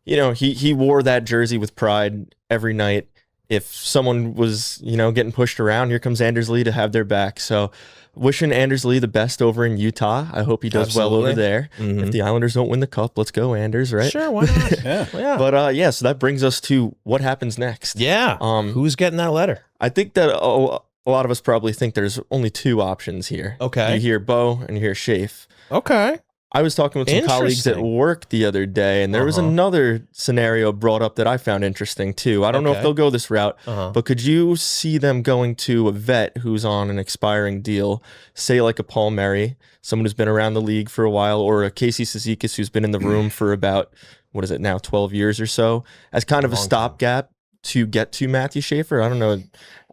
He wore that jersey with pride every night. If someone was, getting pushed around, here comes Anders Lee to have their back. So wishing Anders Lee the best over in Utah. I hope he does well over there. Mhm. If the Islanders don't win the cup, let's go, Anders, right? Sure, why not? Yeah. Yeah. But so that brings us to what happens next. Yeah. Who's getting that letter? I think that a lot of us probably think there's only two options here. Okay. You hear Bo and you hear Shafe. Okay. I was talking with some colleagues at Interesting. work the other day, and there was another scenario brought up that I found interesting too. I don't know if Okay. they'll go this route, Uh-huh. but could you see them going to a vet who's on an expiring deal, say like a Paul Murray, someone who's been around the league for a while, or a Casey Cizikas who's been in the room for about, 12 years or so, as kind of a Long time. stopgap to get to Matthew Schaefer? I don't know.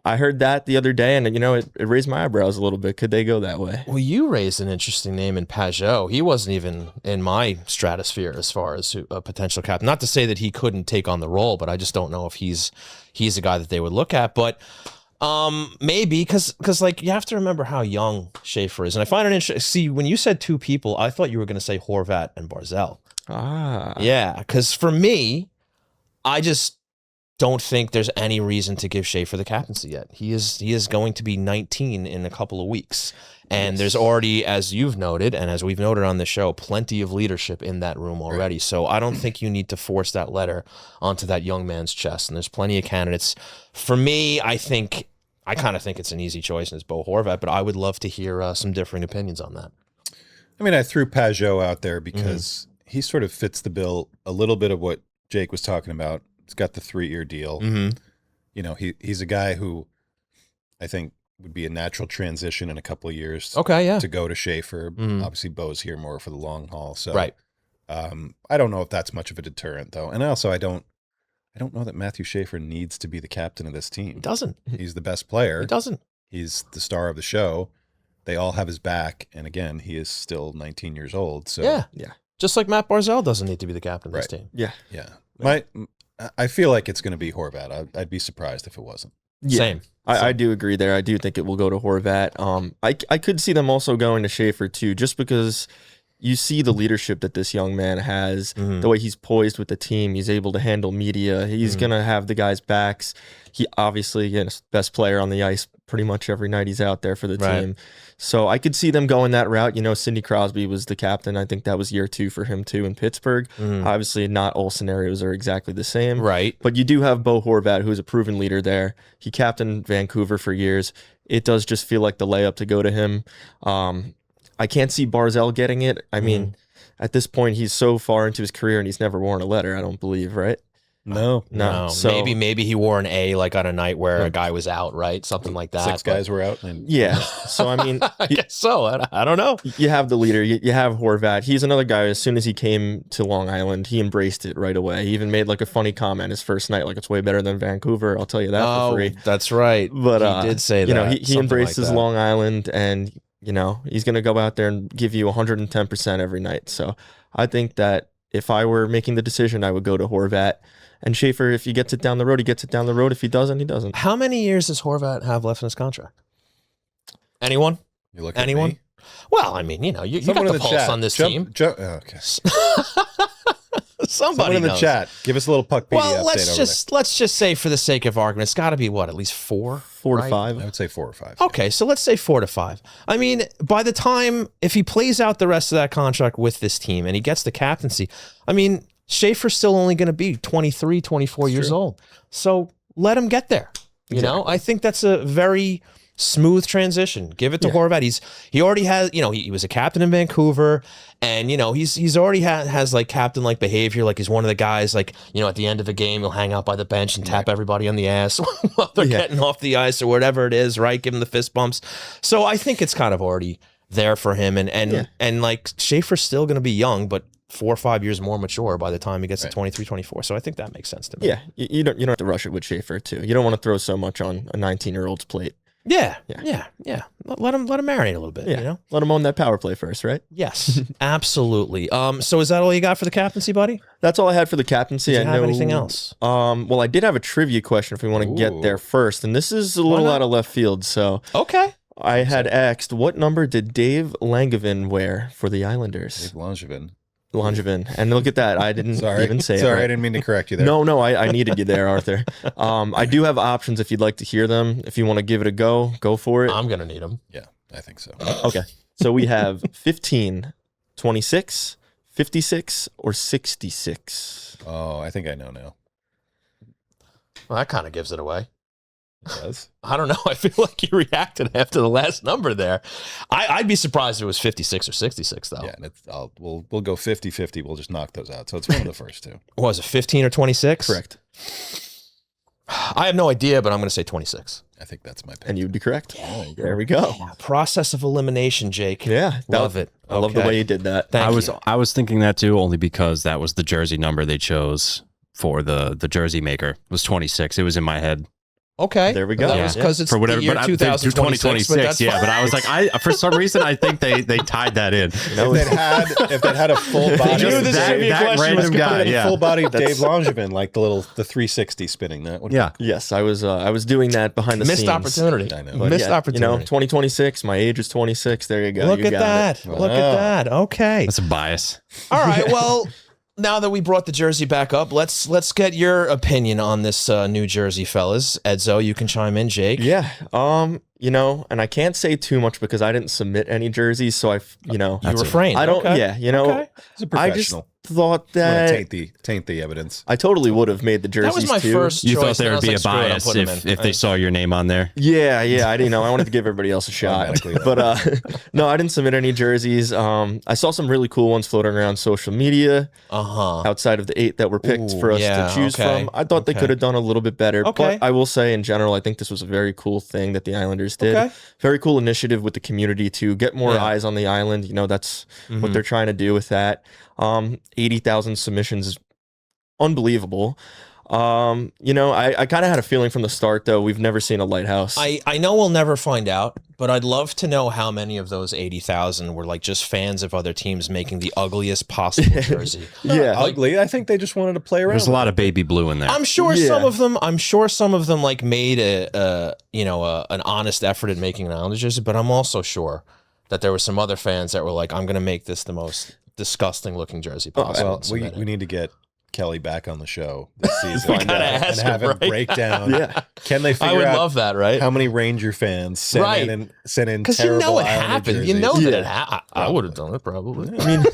I heard that the other day, and it raised my eyebrows a little bit. Could they go that way? Well, you raised an interesting name in Pajot. He wasn't even in my stratosphere as far as a potential captain. Not to say that he couldn't take on the role, but I just don't know if he's a guy that they would look at. But maybe because like you have to remember how young Schaefer is, and I find it interesting. See, when you said two people, I thought you were going to say Horvat and Barzell. Yeah, because for me, I just don't think there's any reason to give Schaefer the captaincy yet. He is going to be 19 in a couple of weeks. And there's already, as you've noted, and as we've noted on the show, plenty of leadership in that room already. Right. So I don't think you need to force that letter onto that young man's chest. And there's plenty of candidates. For me, I kind of think it's an easy choice, and it's Bo Horvat, but I would love to hear some differing opinions on that. I mean, I threw Pajot out there because he sort of fits the bill a little bit of what Jake was talking about. He's got the 3-year deal. He's a guy who I think would be a natural transition in a couple of years. Okay, yeah. To go to Schaefer. Obviously, Bo's here more for the long haul. So, right. I don't know if that's much of a deterrent, though. And also, I don't know that Matthew Schaefer needs to be the captain of this team. He doesn't. He's the best player. He doesn't. He's the star of the show. They all have his back. And again, he is still 19 years old. So yeah. Just like Matt Barzell doesn't need to be the captain of this team. Yeah. I feel like it's going to be Horvat. I'd be surprised if it wasn't. Yeah. Same. I do agree there. I do think it will go to Horvat. I could see them also going to Schaefer too, just because you see the leadership that this young man has, the way he's poised with the team. He's able to handle media. He's going to have the guys' backs. He obviously, again, is the best player on the ice pretty much every night he's out there for the team. So I could see them going that route. Sidney Crosby was the captain. I think that was year 2 for him too in Pittsburgh. Obviously, not all scenarios are exactly the same. Right. But you do have Bo Horvat, who's a proven leader there. He captained Vancouver for years. It does just feel like the layup to go to him. I can't see Barzell getting it. I mean, at this point, he's so far into his career and he's never worn a letter, I don't believe, right? No. So maybe he wore an A like on a night where a guy was out, right? Something like that. 6 guys were out. And yeah. So, I mean. I guess so. I don't know. You have the leader. You have Horvat. He's another guy, as soon as he came to Long Island, he embraced it right away. He even made like a funny comment his first night, like it's way better than Vancouver. I'll tell you that for free. That's right. But he did say that. He embraces like Long Island, and he's going to go out there and give you 110% every night. So I think that if I were making the decision, I would go to Horvat. And Schaefer, if he gets it down the road, he gets it down the road. If he doesn't, he doesn't. How many years does Horvat have left in his contract? Anyone? You look at Anyone? me? Well, I mean, you got the pulse on this team. Okay. Somebody in the knows. chat. Give us a little puck media update let's just say for the sake of argument, it's got to be at least 4? 4 right? to 5. I would say 4 or 5. Okay, so let's say 4 to 5. I mean, by the time, if he plays out the rest of that contract with this team and he gets the captaincy, I mean, Schaefer's still only going to be 23, 24 years old. So let him get there. You know, I think that's a very smooth transition. Give it to Horvat. He already has, he was a captain in Vancouver, and he's already has like captain like behavior. Like he's one of the guys, like, at the end of a game, he'll hang out by the bench and tap everybody on the ass while they're getting off the ice or whatever it is, right? Give him the fist bumps. So I think it's kind of already there for him, and like Schaefer's still going to be young, but 4 or 5 years more mature by the time he gets to 23, 24. So I think that makes sense to me. Yeah, you don't have to rush it with Schaefer too. You don't want to throw so much on a 19-year-old's plate. Yeah. Let him marinate a little bit. Let him own that power play first, right? Yes, absolutely. So is that all you got for the captaincy, buddy? That's all I had for the captaincy. Did you have anything else? Well, I did have a trivia question if we want to get there first, and this is a little out of left field. So okay. I had asked, what number did Dave Langevin wear for the Islanders? Dave Langevin. And look at that. I didn't even say it. Sorry, right. I didn't mean to correct you there. No, I needed you there, Arthur. I do have options if you'd like to hear them. If you want to give it a go for it. I'm going to need them. Yeah, I think so. Okay. So we have 15, 26, 56, or 66. Oh, I think I know now. Well, that kind of gives it away. It does? I don't know. I feel like you reacted after the last number there. I'd be surprised if it was 56 or 66, though. Yeah, and we'll go 50-50. We'll just knock those out. So it's one of the first two. What was it, 15 or 26? Correct. I have no idea, but I'm going to say 26. I think that's my pick. And you'd be correct. There we go. Yeah, process of elimination, Jake. Yeah. Love it. I love the way you did that. I was thinking that too, only because that was the jersey number they chose for the jersey maker. It was 26. It was in my head. Okay. There we go. That was because it's For whatever, the year but 2026. 2026, yeah. But I was like, for some reason, I think they tied that in. If they'd had a full body, knew this that, trivia that question was random guy, yeah. full body Dave Langevin, like the 360 spinning that would Yeah. Yes, I was doing that behind the Missed scenes. opportunity. I know. But Missed yeah, opportunity. 2026. My age is 26. There you go. Look You at got that. it. Look at that. Okay. That's a bias. All right. Well, now that we brought the jersey back up, let's get your opinion on this new jersey, fellas. Edzo, you can chime in. Jake. Yeah. And I can't say too much because I didn't submit any jerseys, so You refrained. I don't. Okay. Yeah. Okay. He's a I just professional. thought that Taint the evidence. I totally would have made the jerseys That was my too. first You choice. thought there and would I be was a like, screw it, I'm bias putting him in. if they saw your name on there. Yeah, I didn't know. I wanted to give everybody else a shot. Automatically, But no, I didn't submit any jerseys. I saw some really cool ones floating around social media outside of the 8 that were picked for us yeah, to choose okay, from. I thought they okay. could have done a little bit better. Okay. But I will say, in general, I think this was a very cool thing that the Islanders did. Okay. Very cool initiative with the community to get more Yeah. eyes on the island. That's what they're trying to do with that. 80,000 submissions is unbelievable. I kind of had a feeling from the start, though. We've never seen a lighthouse. I know we'll never find out, but I'd love to know how many of those 80,000 were like just fans of other teams making the ugliest possible jersey. Yeah. Ugly. I think they just wanted to play around. There's a lot of baby blue in there. I'm sure Yeah. some of them like made an honest effort at making an Islanders jersey, but I'm also sure that there were some other fans that were like, I'm going to make this the most disgusting looking jersey possible. Well, we need to get Kelly back on the show this season and gotta ask have him, him right? break down. Yeah. Can they I figure would out love that, right? how many Ranger fans sent Right. in Because terrible you know it Islander happened. jerseys? You know that Yeah. it happened. I would have done it probably. I mean,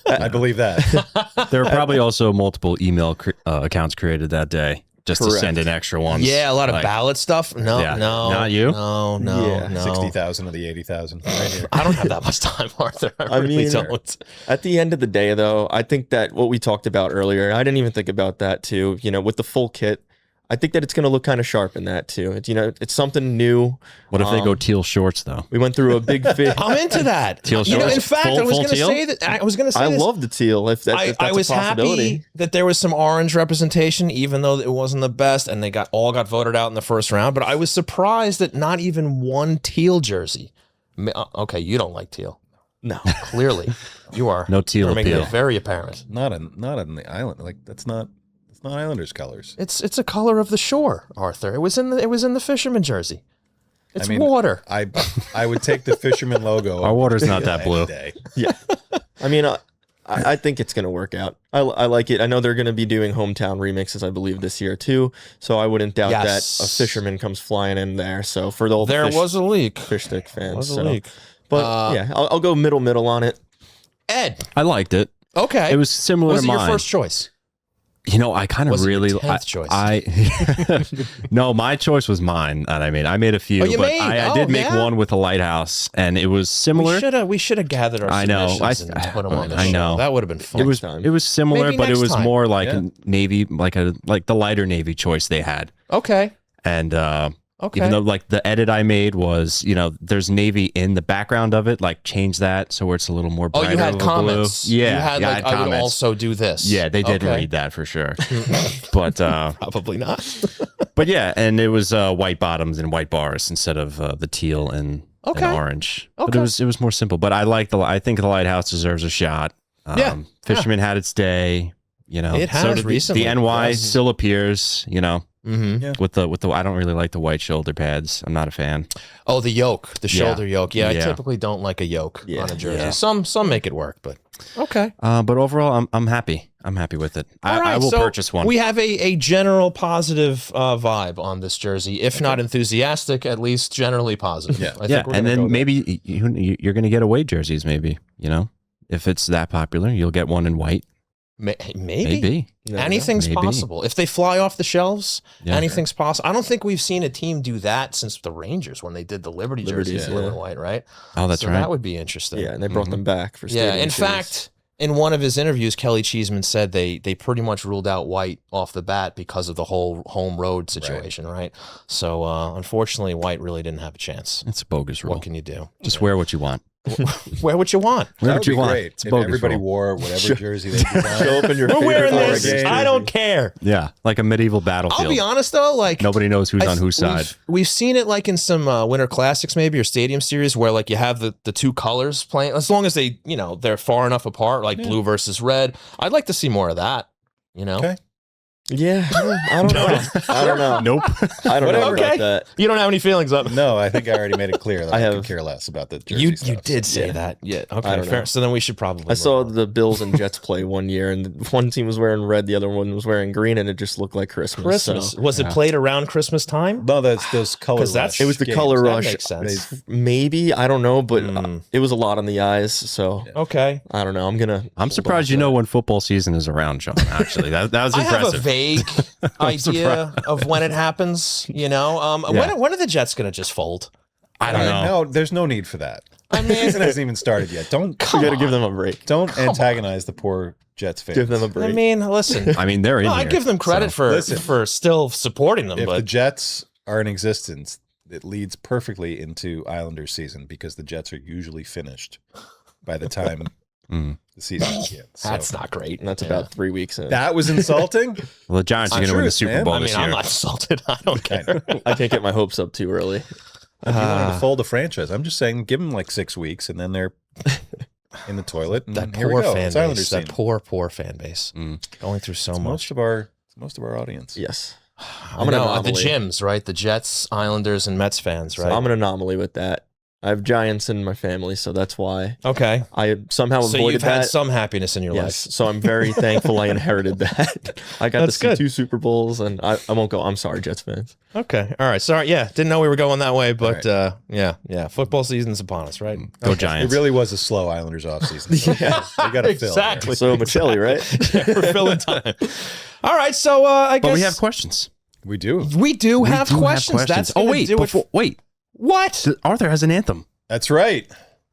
I believe that. There were probably also multiple email accounts created that day just to Correct. send in extra ones. Yeah, a lot of Like, ballot stuff. No, Yeah. no, Not you? No, Yeah. no. 60,000 of the 80,000 right here. I don't have that much time, Arthur. I really mean, don't. at the end of the day, though, I think that what we talked about earlier, I didn't even think about that too. With the full kit, I think that it's going to look kind of sharp in that too. It's something new. What if they go teal shorts though? We went through a big fit. I'm into that. Teal You know, in shorts? fact, I was Full going to teal? say that. I was going to say I this. love the teal. If that's I was a possibility. happy that there was some orange representation, even though it wasn't the best, and they all got voted out in the first round. But I was surprised that not even one teal jersey. Okay, you don't like teal. No. Clearly, you are. No teal You're making appeal. it very apparent. Not on the island. Like it's not Islanders colors. It's a color of the shore, Arthur. It was in the fisherman jersey. It's water. I would take the fisherman logo. Our water's not that any blue. day. Yeah. I mean, I think it's going to work out. I like it. I know they're going to be doing hometown remixes, I believe, this year too. So I wouldn't doubt Yes. that a fisherman comes flying in there. So for the old There fish, was a leak. fish stick fans. Was a so. leak. But yeah, I'll go middle on it. Ed. I liked it. Okay. It was similar Was to it your mine. first choice? I kind of Was it your really 10th choice? No, my choice was mine that I made. I made a few, Oh, you but made? I Oh, did make yeah? one with a lighthouse, and it was similar. We should have gathered our I know. submissions and put them on the I show. know. That would have been fun. It was similar, Maybe but it next was time. more like Yeah. a navy, like the lighter navy choice they had. Okay. And Okay. even though like the edit I made was, there's navy in the background of it, like change that so where it's a little more Oh, brighter. you had of a comments. blue. Yeah, You had yeah, like, I had I would comments. also do this. Yeah, they did Okay. read that for sure. But Probably not. but yeah, and it was white bottoms and white bars instead of the teal and Okay. orange. But Okay. it was more simple. But I think the lighthouse deserves a shot. Yeah. Fisherman had its day. It has so did recently. the NY Yes. still appears. Mm-hmm. With the I don't really like the white shoulder pads. I'm not a fan. Oh, the yoke, the shoulder yoke. Yeah, I Yeah. typically don't like a yoke Yeah. on a jersey. Yeah. Some make it work, but okay. But overall, I'm happy. I'm happy with it. All right, I will so purchase one. We have a general positive vibe on this jersey, if not enthusiastic, at least generally positive. Yeah. I think yeah, we're and gonna go then maybe you're going to get away jerseys. Maybe if it's that popular, you'll get one in white. there. Maybe. Maybe. Anything's Maybe. possible. If they fly off the shelves, Yeah. anything's possible. I don't think we've seen a team do that since the Rangers when they did the Liberty jerseys, yeah. blue and white, right? Oh, that's so right. That would be interesting. Yeah, and they brought them back for Yeah, stadium in series. fact, in one of his interviews, Kelly Cheeseman said they pretty much ruled out White off the bat because of the whole home road situation, right? So unfortunately, White really didn't have a chance. It's a bogus rule. What can you do? Just wear what you want. Wear what you want. That would you be want. great It's if bogus everybody rule. wore whatever jersey they designed. Show up in your We're favorite wearing Oregon this. game. I don't care. Yeah, like a medieval battlefield. I'll be honest though, like Nobody knows who's on whose side. We've seen it like in some Winter Classics maybe or Stadium Series where like you have the two colors playing as long as they they're far enough apart, like blue versus red. I'd like to see more of that. Okay. Yeah, I don't know. I don't know. Nope. I don't know Okay. about that. You don't have any feelings of it. No, I think I already made it clear that I could have- care less about the jersey You stuff. did say that. Yeah. I Okay. don't Fair. know. So then we should probably. I saw move on. the Bills and Jets play one year, and one team was wearing red, the other one was wearing green, and it just looked like Christmas. Christmas. So. Was it played around Christmas time? No, that's those color 'Cause that's- rush It was the games. color That rush. makes sense. Maybe, I don't know, but Mm. it was a lot on the eyes. So Okay. I don't know. I'm surprised you know when football season is around, John. Actually, that was I have a impressive. vague idea of when it happens. When are the Jets going to just fold? I don't know. No, there's no need for that. I The mean, season hasn't even started yet. Don't You got to give them a break. don't antagonize the poor Jets fans. Give them a break. I mean, listen. I mean, they're in No, here. I give them credit so. Listen. for still supporting them, If the but Jets are in existence, it leads perfectly into Islanders season because the Jets are usually finished by the time Mm. the season begins. So that's not great. and that's about 3 weeks in. that was insulting. Well, the Giants are going to win the Truth, Super man. Bowl I this mean, year. I'm not insulted. I don't care. I can't get my hopes up too early. If you wanted to fold a franchise, I'm just saying, give them like 6 weeks, and then they're in the toilet. And That here we poor go. fan It's Islanders base. That season. poor fan base. Mm. Going through so It's much. most of our audience. Yes. I'm an the anomaly. gyms, right? The Jets, Islanders, and Mets fans, right? I'm an anomaly with that. I have Giants in my family, so that's why Okay. I somehow So avoided you've that. had some happiness in your Yes, life. so I'm very thankful I inherited that. I got That's to see good. 2 Super Bowls, and I won't go. I'm sorry, Jets fans. Okay. All right. Sorry. Yeah. Didn't know we were going that way, but All yeah. Football season's upon us, right? Go It Giants. really was a slow Islanders offseason. So you got to fill. Exactly. So Michelli, right? We're filling time. All right. So I guess But we have questions. We do. we do have We do questions. That's oh gonna wait, do it. before, wait. What? Arthur has an anthem. That's right.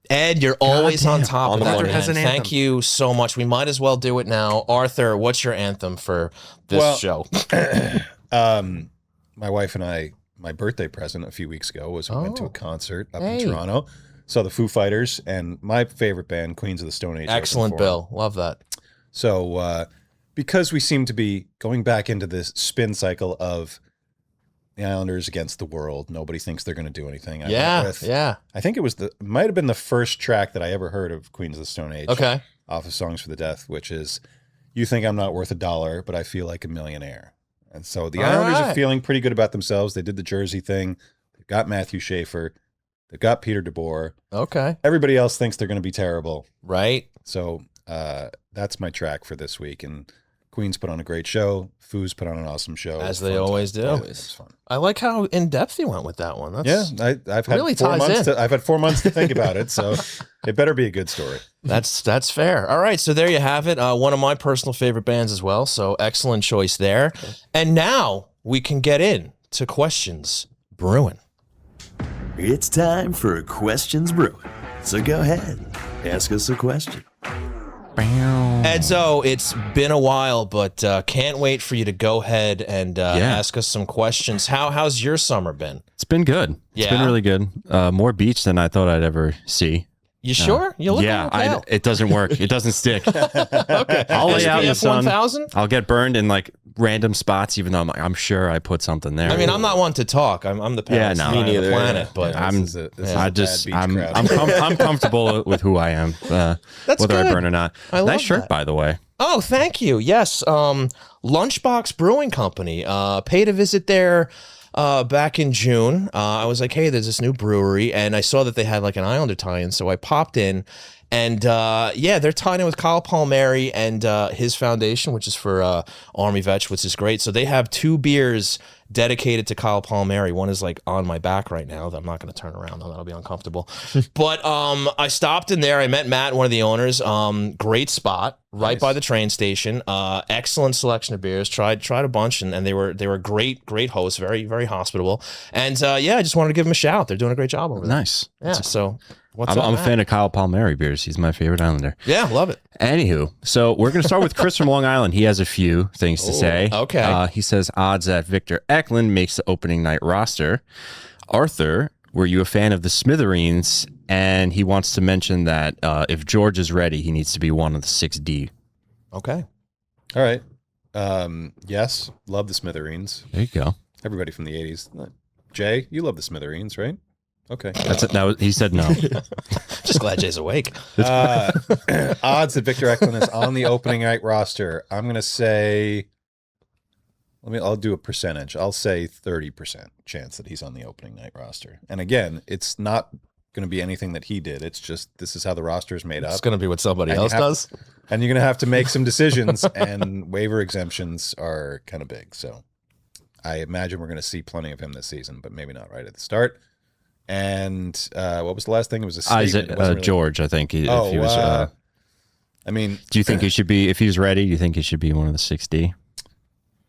Ed, you're always on damn. top On of the that, money. man. Has an Thank anthem. you so much. We might as well do it now. Arthur, what's your anthem for this Well, show? My wife and I, my birthday present a few weeks ago was we went to a concert up Hey. in Toronto. Saw the Foo Fighters and my favorite band, Queens of the Stone Age. opened Excellent, for 'em. Bill. Love that. So because we seem to be going back into this spin cycle of the Islanders against the world, nobody thinks they're going to do anything. I Yeah. went with- Yeah. I think it might have been the first track that I ever heard of Queens of the Stone Age. Okay. Off of Songs for the Deaf, which is, you think I'm not worth $1, but I feel like a millionaire. And so the All Islanders right. are feeling pretty good about themselves. They did the Jersey thing. They've got Matthew Schaefer. They've got Peter DeBoer. Okay. Everybody else thinks they're going to be terrible. Right. So that's my track for this week. And Queens put on a great show. Foos put on an awesome show. As Fun they time. always do. Yeah, it was fun. I like how in depth you went with that one. Yeah, That's, I've had really 4 ties months. in. I've had 4 months to think about it, so it better be a good story. That's fair. All right, so there you have it. One of my personal favorite bands as well. So excellent choice there. And now we can get in to questions brewing. It's time for Questions Brewing. So go ahead, ask us a question. Edzo, it's been a while, but can't wait for you to go ahead and ask us some questions. How's your summer been? It's been good. It's Yeah? been really good. More beach than I thought I'd ever see. You sure? You look Yeah, a little pale. it doesn't work. It doesn't stick. Okay. I'll lay out in the SPF sun. 1000? I'll get burned in like random spots, even though I'm sure I put something there. I mean, I'm not one to talk. I'm the palest no. guy Me on the neither, planet, yeah. but I'm- This is a Yeah. bad I just beach I'm crowd. I'm comfortable with who I am, That's whether I good. burn or not. I love Nice shirt, that. by the way. Oh, thank you. Yes. Lunchbox Brewing Company. Paid a visit there back in June. I was like, hey, there's this new brewery. And I saw that they had like an Islander tie-in. So I popped in. And they're tied in with Kyle Palmieri and his foundation, which is for Army vets, which is great. So they have 2 beers dedicated to Kyle Palmieri. One is like on my back right now. I'm not going to turn around, though. That'll be uncomfortable. But I stopped in there. I met Matt, one of the owners. Great spot, right by the train station. Excellent selection of beers. Tried a bunch, and they were great hosts. Very, very hospitable. And I just wanted to give them a shout. They're doing a great job over there. Nice. Yeah. So what's I'm up, a Matt? fan of Kyle Palmieri beers. He's my favorite Islander. Yeah, love it. Anywho, so we're going to start with Chris from Long Island. He has a few things to say. okay. He says odds that Victor Eklund makes the opening night roster. Arthur, were you a fan of the Smithereens and he wants to mention that if George is ready, he needs to be one of the 6D. Okay. All right. Yes, love the Smithereens. There you go. Everybody from the 80s. Jay, you love the Smithereens, right? Okay. That's it. He said no. Just glad Jay's awake. Odds that Victor Eklund is on the opening night roster. I'm going to say, I'll do a percentage. I'll say 30% chance that he's on the opening night roster. And again, it's not going to be anything that he did. It's just, this is how the roster is made up. It's going to be what somebody else does. And you're going to have to make some decisions, and waiver exemptions are kind of big. So I imagine we're going to see plenty of him this season, but maybe not right at the start. And what was the last thing? It was a statement. Isaac, George, I think. If he was, I mean, do you think he should be, if he's ready, do you think he should be one of the 6D?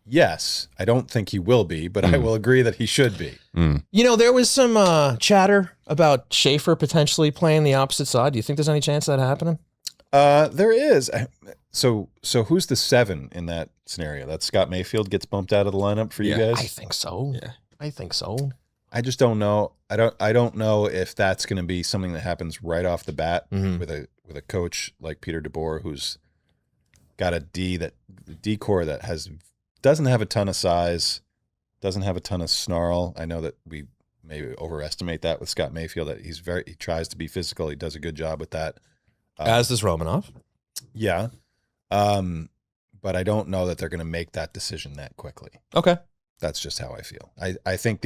Yes. I don't think he will be, but I will agree that he should be. You know, there was some chatter about Schaefer potentially playing the opposite side. Do you think there's any chance of that happening? There is. So who's the 7 in that scenario? That Scott Mayfield gets bumped out of the lineup for you guys? I think so. Yeah. I think so. I just don't know. I don't know if that's going to be something that happens right off the bat with a coach like Peter DeBoer, who's got a D core that doesn't have a ton of size, doesn't have a ton of snarl. I know that we maybe overestimate that with Scott Mayfield, that he tries to be physical. He does a good job with that. As does Romanov. Yeah. But I don't know that they're going to make that decision that quickly. Okay. That's just how I feel. I think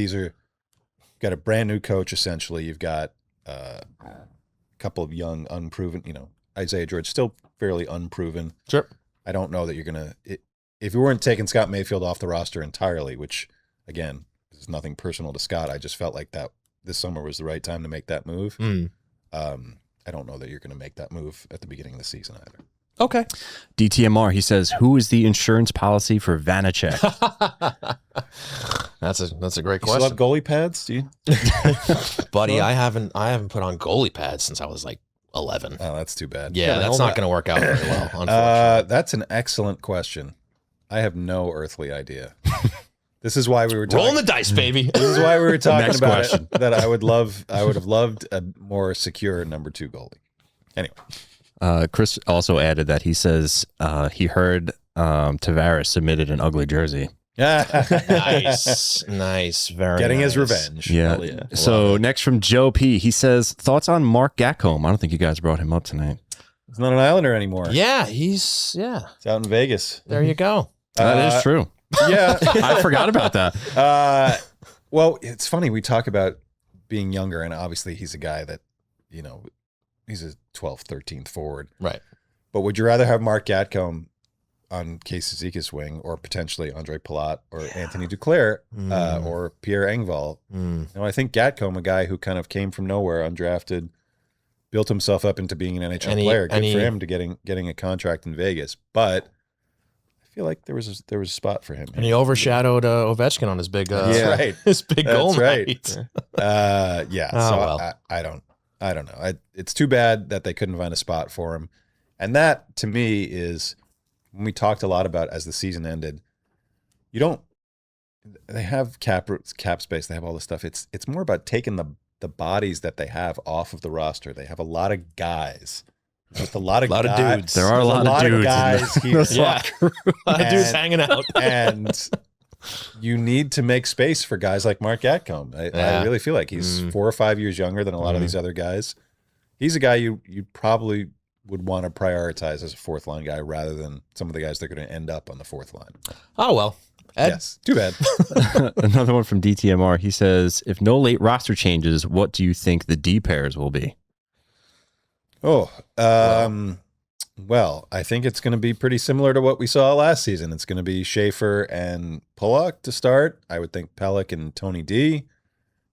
got a brand new coach, essentially. You've got a couple of young, unproven, Isaiah George, still fairly unproven. Sure. I don't know that you're going to, if you weren't taking Scott Mayfield off the roster entirely, which, again, is nothing personal to Scott, I just felt like that this summer was the right time to make that move. I don't know that you're going to make that move at the beginning of the season either. Okay. DTMR, he says, who is the insurance policy for Vanacek? That's a great You question. still have goalie pads? Do you? Buddy, I haven't put on goalie pads since I was like 11. Oh, that's too bad. Yeah, that's not going to work out very well, unfortunately. That's an excellent question. I have no earthly idea. This is why we were rolling the dice, baby. This is why we were talking Next about question. it, that I would have loved a more secure number 2 goalie. Anyway. Chris also added that he says he heard Tavares submitted an ugly jersey. Nice. Very Getting nice. his revenge. Yeah. Yeah. So next from Joe P, he says, thoughts on Mark Gatcombe? I don't think you guys brought him up tonight. He's not an Islander anymore. Yeah, It's out in Vegas. there you go. That is true. Yeah. I forgot about that. Well, it's funny. We talk about being younger, and obviously he's a guy that, he's a 12th, 13th forward. Right. But would you rather have Mark Gatcombe on Case Zizekas' wing, or potentially Andre Palat or Anthony Duclair or Pierre Engvall? I think Gatcombe, a guy who kind of came from nowhere, undrafted, built himself up into being an NHL player. Good for him to getting a contract in Vegas. But I feel like there was a spot for him. And he overshadowed Ovechkin on his big right. his big goal right. night. Yeah. Oh, So well. I don't know. It's too bad that they couldn't find a spot for him. And that, to me, is when we talked a lot about as the season ended. They have cap space. They have all this stuff. It's more about taking the bodies that they have off of the roster. They have a lot of guys. Just a lot of dudes. There are a lot of dudes guys here. Yeah. A lot of dudes hanging out. And you need to make space for guys like Mark Gatcombe. I really feel like he's 4 or 5 years younger than a lot of these other guys. He's a guy you probably would want to prioritize as a 4th line guy rather than some of the guys that are going to end up on the 4th line. Oh, well. Ed? Yes. Too bad. Another one from DTMR. He says, if no late roster changes, what do you think the D pairs will be? Well, I think it's going to be pretty similar to what we saw last season. It's going to be Schaefer and Pollock to start. I would think Pelech and Tony D.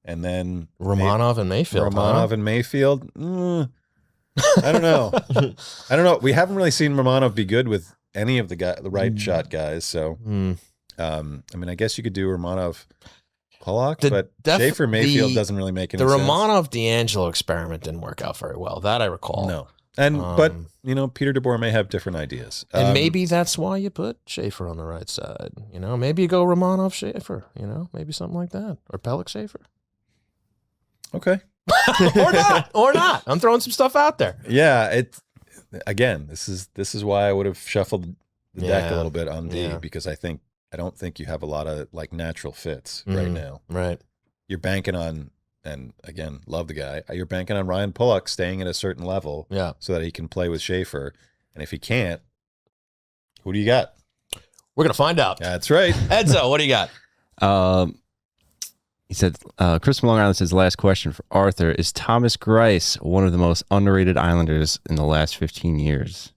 And then Romanov and Mayfield. And Mayfield. I don't know. We haven't really seen Romanov be good with any of the right shot guys. So, I guess you could do Romanov, Pollock, but Schaefer Mayfield doesn't really make any sense. The Romanov D'Angelo experiment didn't work out very well. That I recall. No. And but Peter DeBoer may have different ideas, and maybe that's why you put Schaefer on the right side. Maybe you go Romanov Schaefer. Maybe something like that, or Pelech Schaefer. Okay. or not. I'm throwing some stuff out there. Yeah, again, this is why I would have shuffled the deck a little bit on D, Yeah. because I don't think you have a lot of like natural fits right now. Right. You're banking on, and again, love the guy. You're banking on Ryan Pulock staying at a certain level, so that he can play with Schaefer. And if he can't, who do you got? We're gonna find out. That's right. Edzo, what do you got? He said, Chris Long Island says, last question for Arthur. Is Thomas Greiss one of the most underrated Islanders in the last 15 years?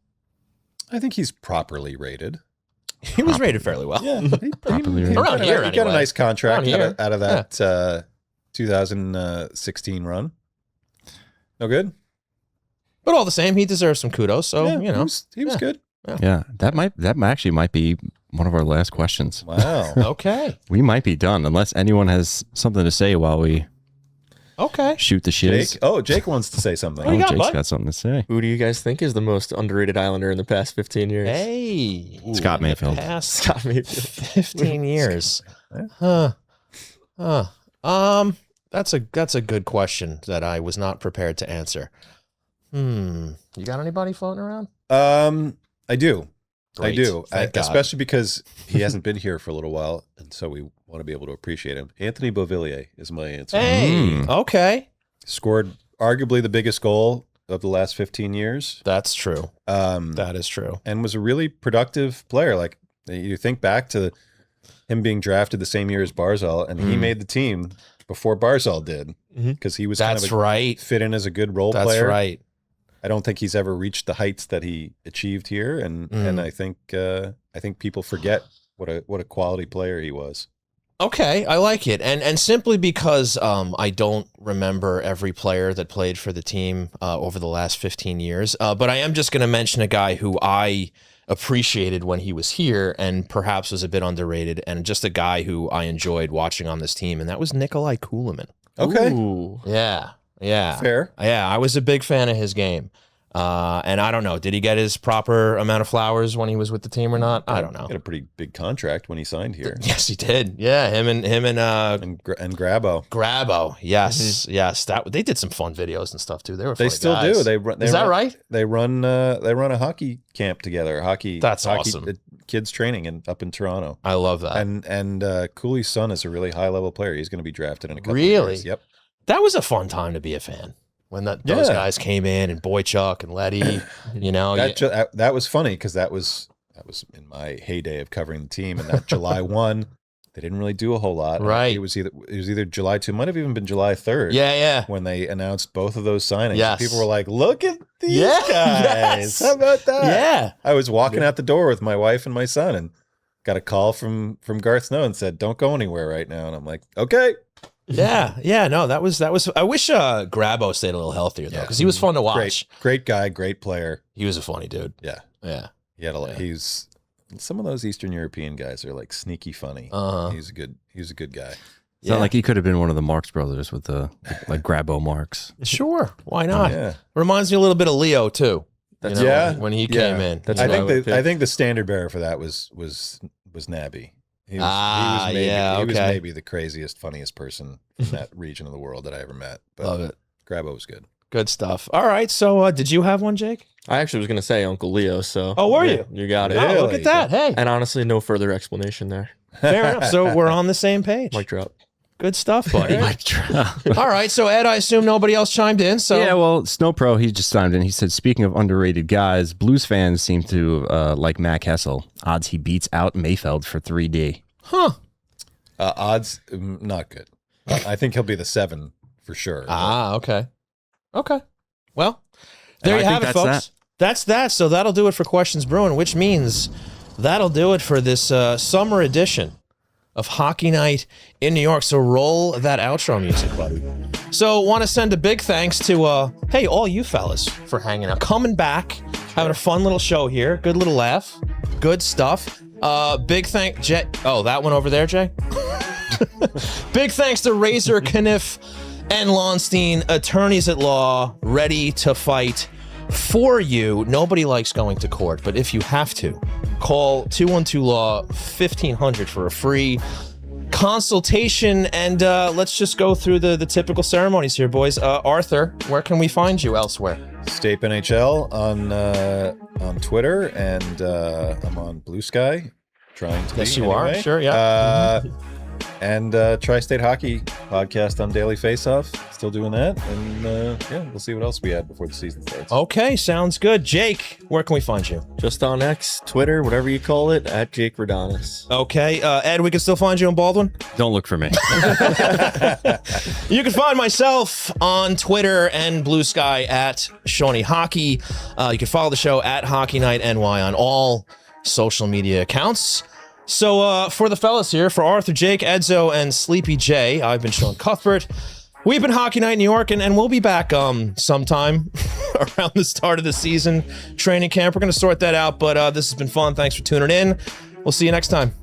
I think he's properly rated. He was rated fairly well. Yeah, Properly rated. Around here, He got a anyway. nice contract Around here. out of that 2016 run. No good? But all the same, he deserves some kudos. So Yeah, you know, he was good. Yeah, that actually might be one of our last questions. Wow. okay, We might be done unless anyone has something to say while we okay. shoot the shiz. Jake wants to say something. What do you got, Jake's bud? got something to say. Who do you guys think is the most underrated Islander in the past 15 years? Hey, Scott Mayfield. Past Scott Mayfield. 15 years. Huh. That's a good question that I was not prepared to answer. You got anybody floating around? I do. Great. I do. Thank God. Especially because he hasn't been here for a little while, and so we want to be able to appreciate him. Anthony Beauvillier is my answer. Hey, okay. Scored arguably the biggest goal of the last 15 years. That's true. That is true. And was a really productive player. Like, you think back to him being drafted the same year as Barzal, and he made the team before Barzal did, because he was That's kind of right. fit in as a good role That's player. right. I don't think he's ever reached the heights that he achieved here, and I think people forget what a quality player he was. Okay, I like it, and simply because I don't remember every player that played for the team over the last 15 years, but I am just going to mention a guy who I appreciated when he was here, and perhaps was a bit underrated, and just a guy who I enjoyed watching on this team, and that was Nikolai Kulemin. Okay, Ooh. Yeah, fair. Yeah, I was a big fan of his game. And I don't know, did he get his proper amount of flowers when he was with the team or not? I don't know. He had a pretty big contract when he signed here. Yes, he did. Yeah, him and And Grabo. Grabo. Yes, yes. They did some fun videos and stuff too. They were. They funny still guys. do. They run. Is that right? They run a hockey camp together. That's awesome. Kids training up in Toronto. I love that. And Cooley's son is a really high level player. He's going to be drafted in a couple of Really? years. Yep. That was a fun time to be a fan when those guys came in, and Boychuk and Letty. You know, That was funny because that was in my heyday of covering the team. And that July 1, they didn't really do a whole lot. Right. It was either July 2, might have even been July 3rd. yeah. When they announced both of those signings. Yes. People were like, look at these Yeah, guys. yes. How about that? Yeah. I was walking out the door with my wife and my son and got a call from Garth Snow and said, don't go anywhere right now. And I'm like, okay. Yeah. No, that was. I wish Grabo stayed a little healthier though, because he was fun to watch. Great guy, great player. He was a funny dude. Yeah. Yeah. He had he's some of those Eastern European guys are like sneaky funny. He's a good guy. It's not like he could have been one of the Marx brothers with the like Grabo Marx. Sure. Why not? Yeah. Reminds me a little bit of Leo too. That's when he came in. I think the standard bearer for that was Nabby. He was maybe the craziest, funniest person in that region of the world that I ever met. But Love it. Grabo was good. Good stuff. All right. So did you have one, Jake? I actually was going to say Uncle Leo, so. Oh, were you? You got it. Really? Oh, look at that. Hey, And honestly, no further explanation there. fair enough. So we're on the same page. Mic drop. Good stuff, buddy. All right. So Ed, I assume nobody else chimed in. So Yeah, well, Snow Pro, he just chimed in. He said, speaking of underrated guys, Blues fans seem to like Matt Kessel. Odds he beats out Mayfeld for 3D. Huh. Odds, not good. I think he'll be the 7 for sure. Okay. Well, there you I have think it, folks. that's That's that. So that'll do it for Questions Brewing, which means that'll do it for this summer edition of Hockey Night in New York. So roll that outro music, buddy. So want to send a big thanks to, all you fellas for hanging out, coming back, having a fun little show here. Good little laugh. Good stuff. Big thank, Jay. Oh, that one over there, Jay? Big thanks to Razor, Kniff, and Lonstein, attorneys at law, ready to fight for you. Nobody likes going to court, but if you have to, call 212-LAW 1500 for a free consultation, and let's just go through the typical ceremonies here, boys. Arthur, where can we find you elsewhere? Stape NHL on Twitter, and I'm on Blue Sky, trying to. Yes, be, you anyway. are. Sure, yeah. And Tri-State Hockey podcast on Daily Faceoff. Still doing that. And yeah, we'll see what else we had before the season starts. Okay, sounds good. Jake, where can we find you? Just on X, Twitter, whatever you call it, at Jake Rodanis. Okay, Ed, we can still find you in Baldwin? Don't look for me. You can find myself on Twitter and Blue Sky at Shawnee Hockey. You can follow the show at Hockey Night NY on all social media accounts. So for the fellas here, for Arthur, Jake, Edzo, and Sleepy J, I've been Sean Cuthbert. We've been Hockey Night in New York, and we'll be back sometime around the start of the season, training camp. We're going to sort that out, but this has been fun. Thanks for tuning in. We'll see you next time.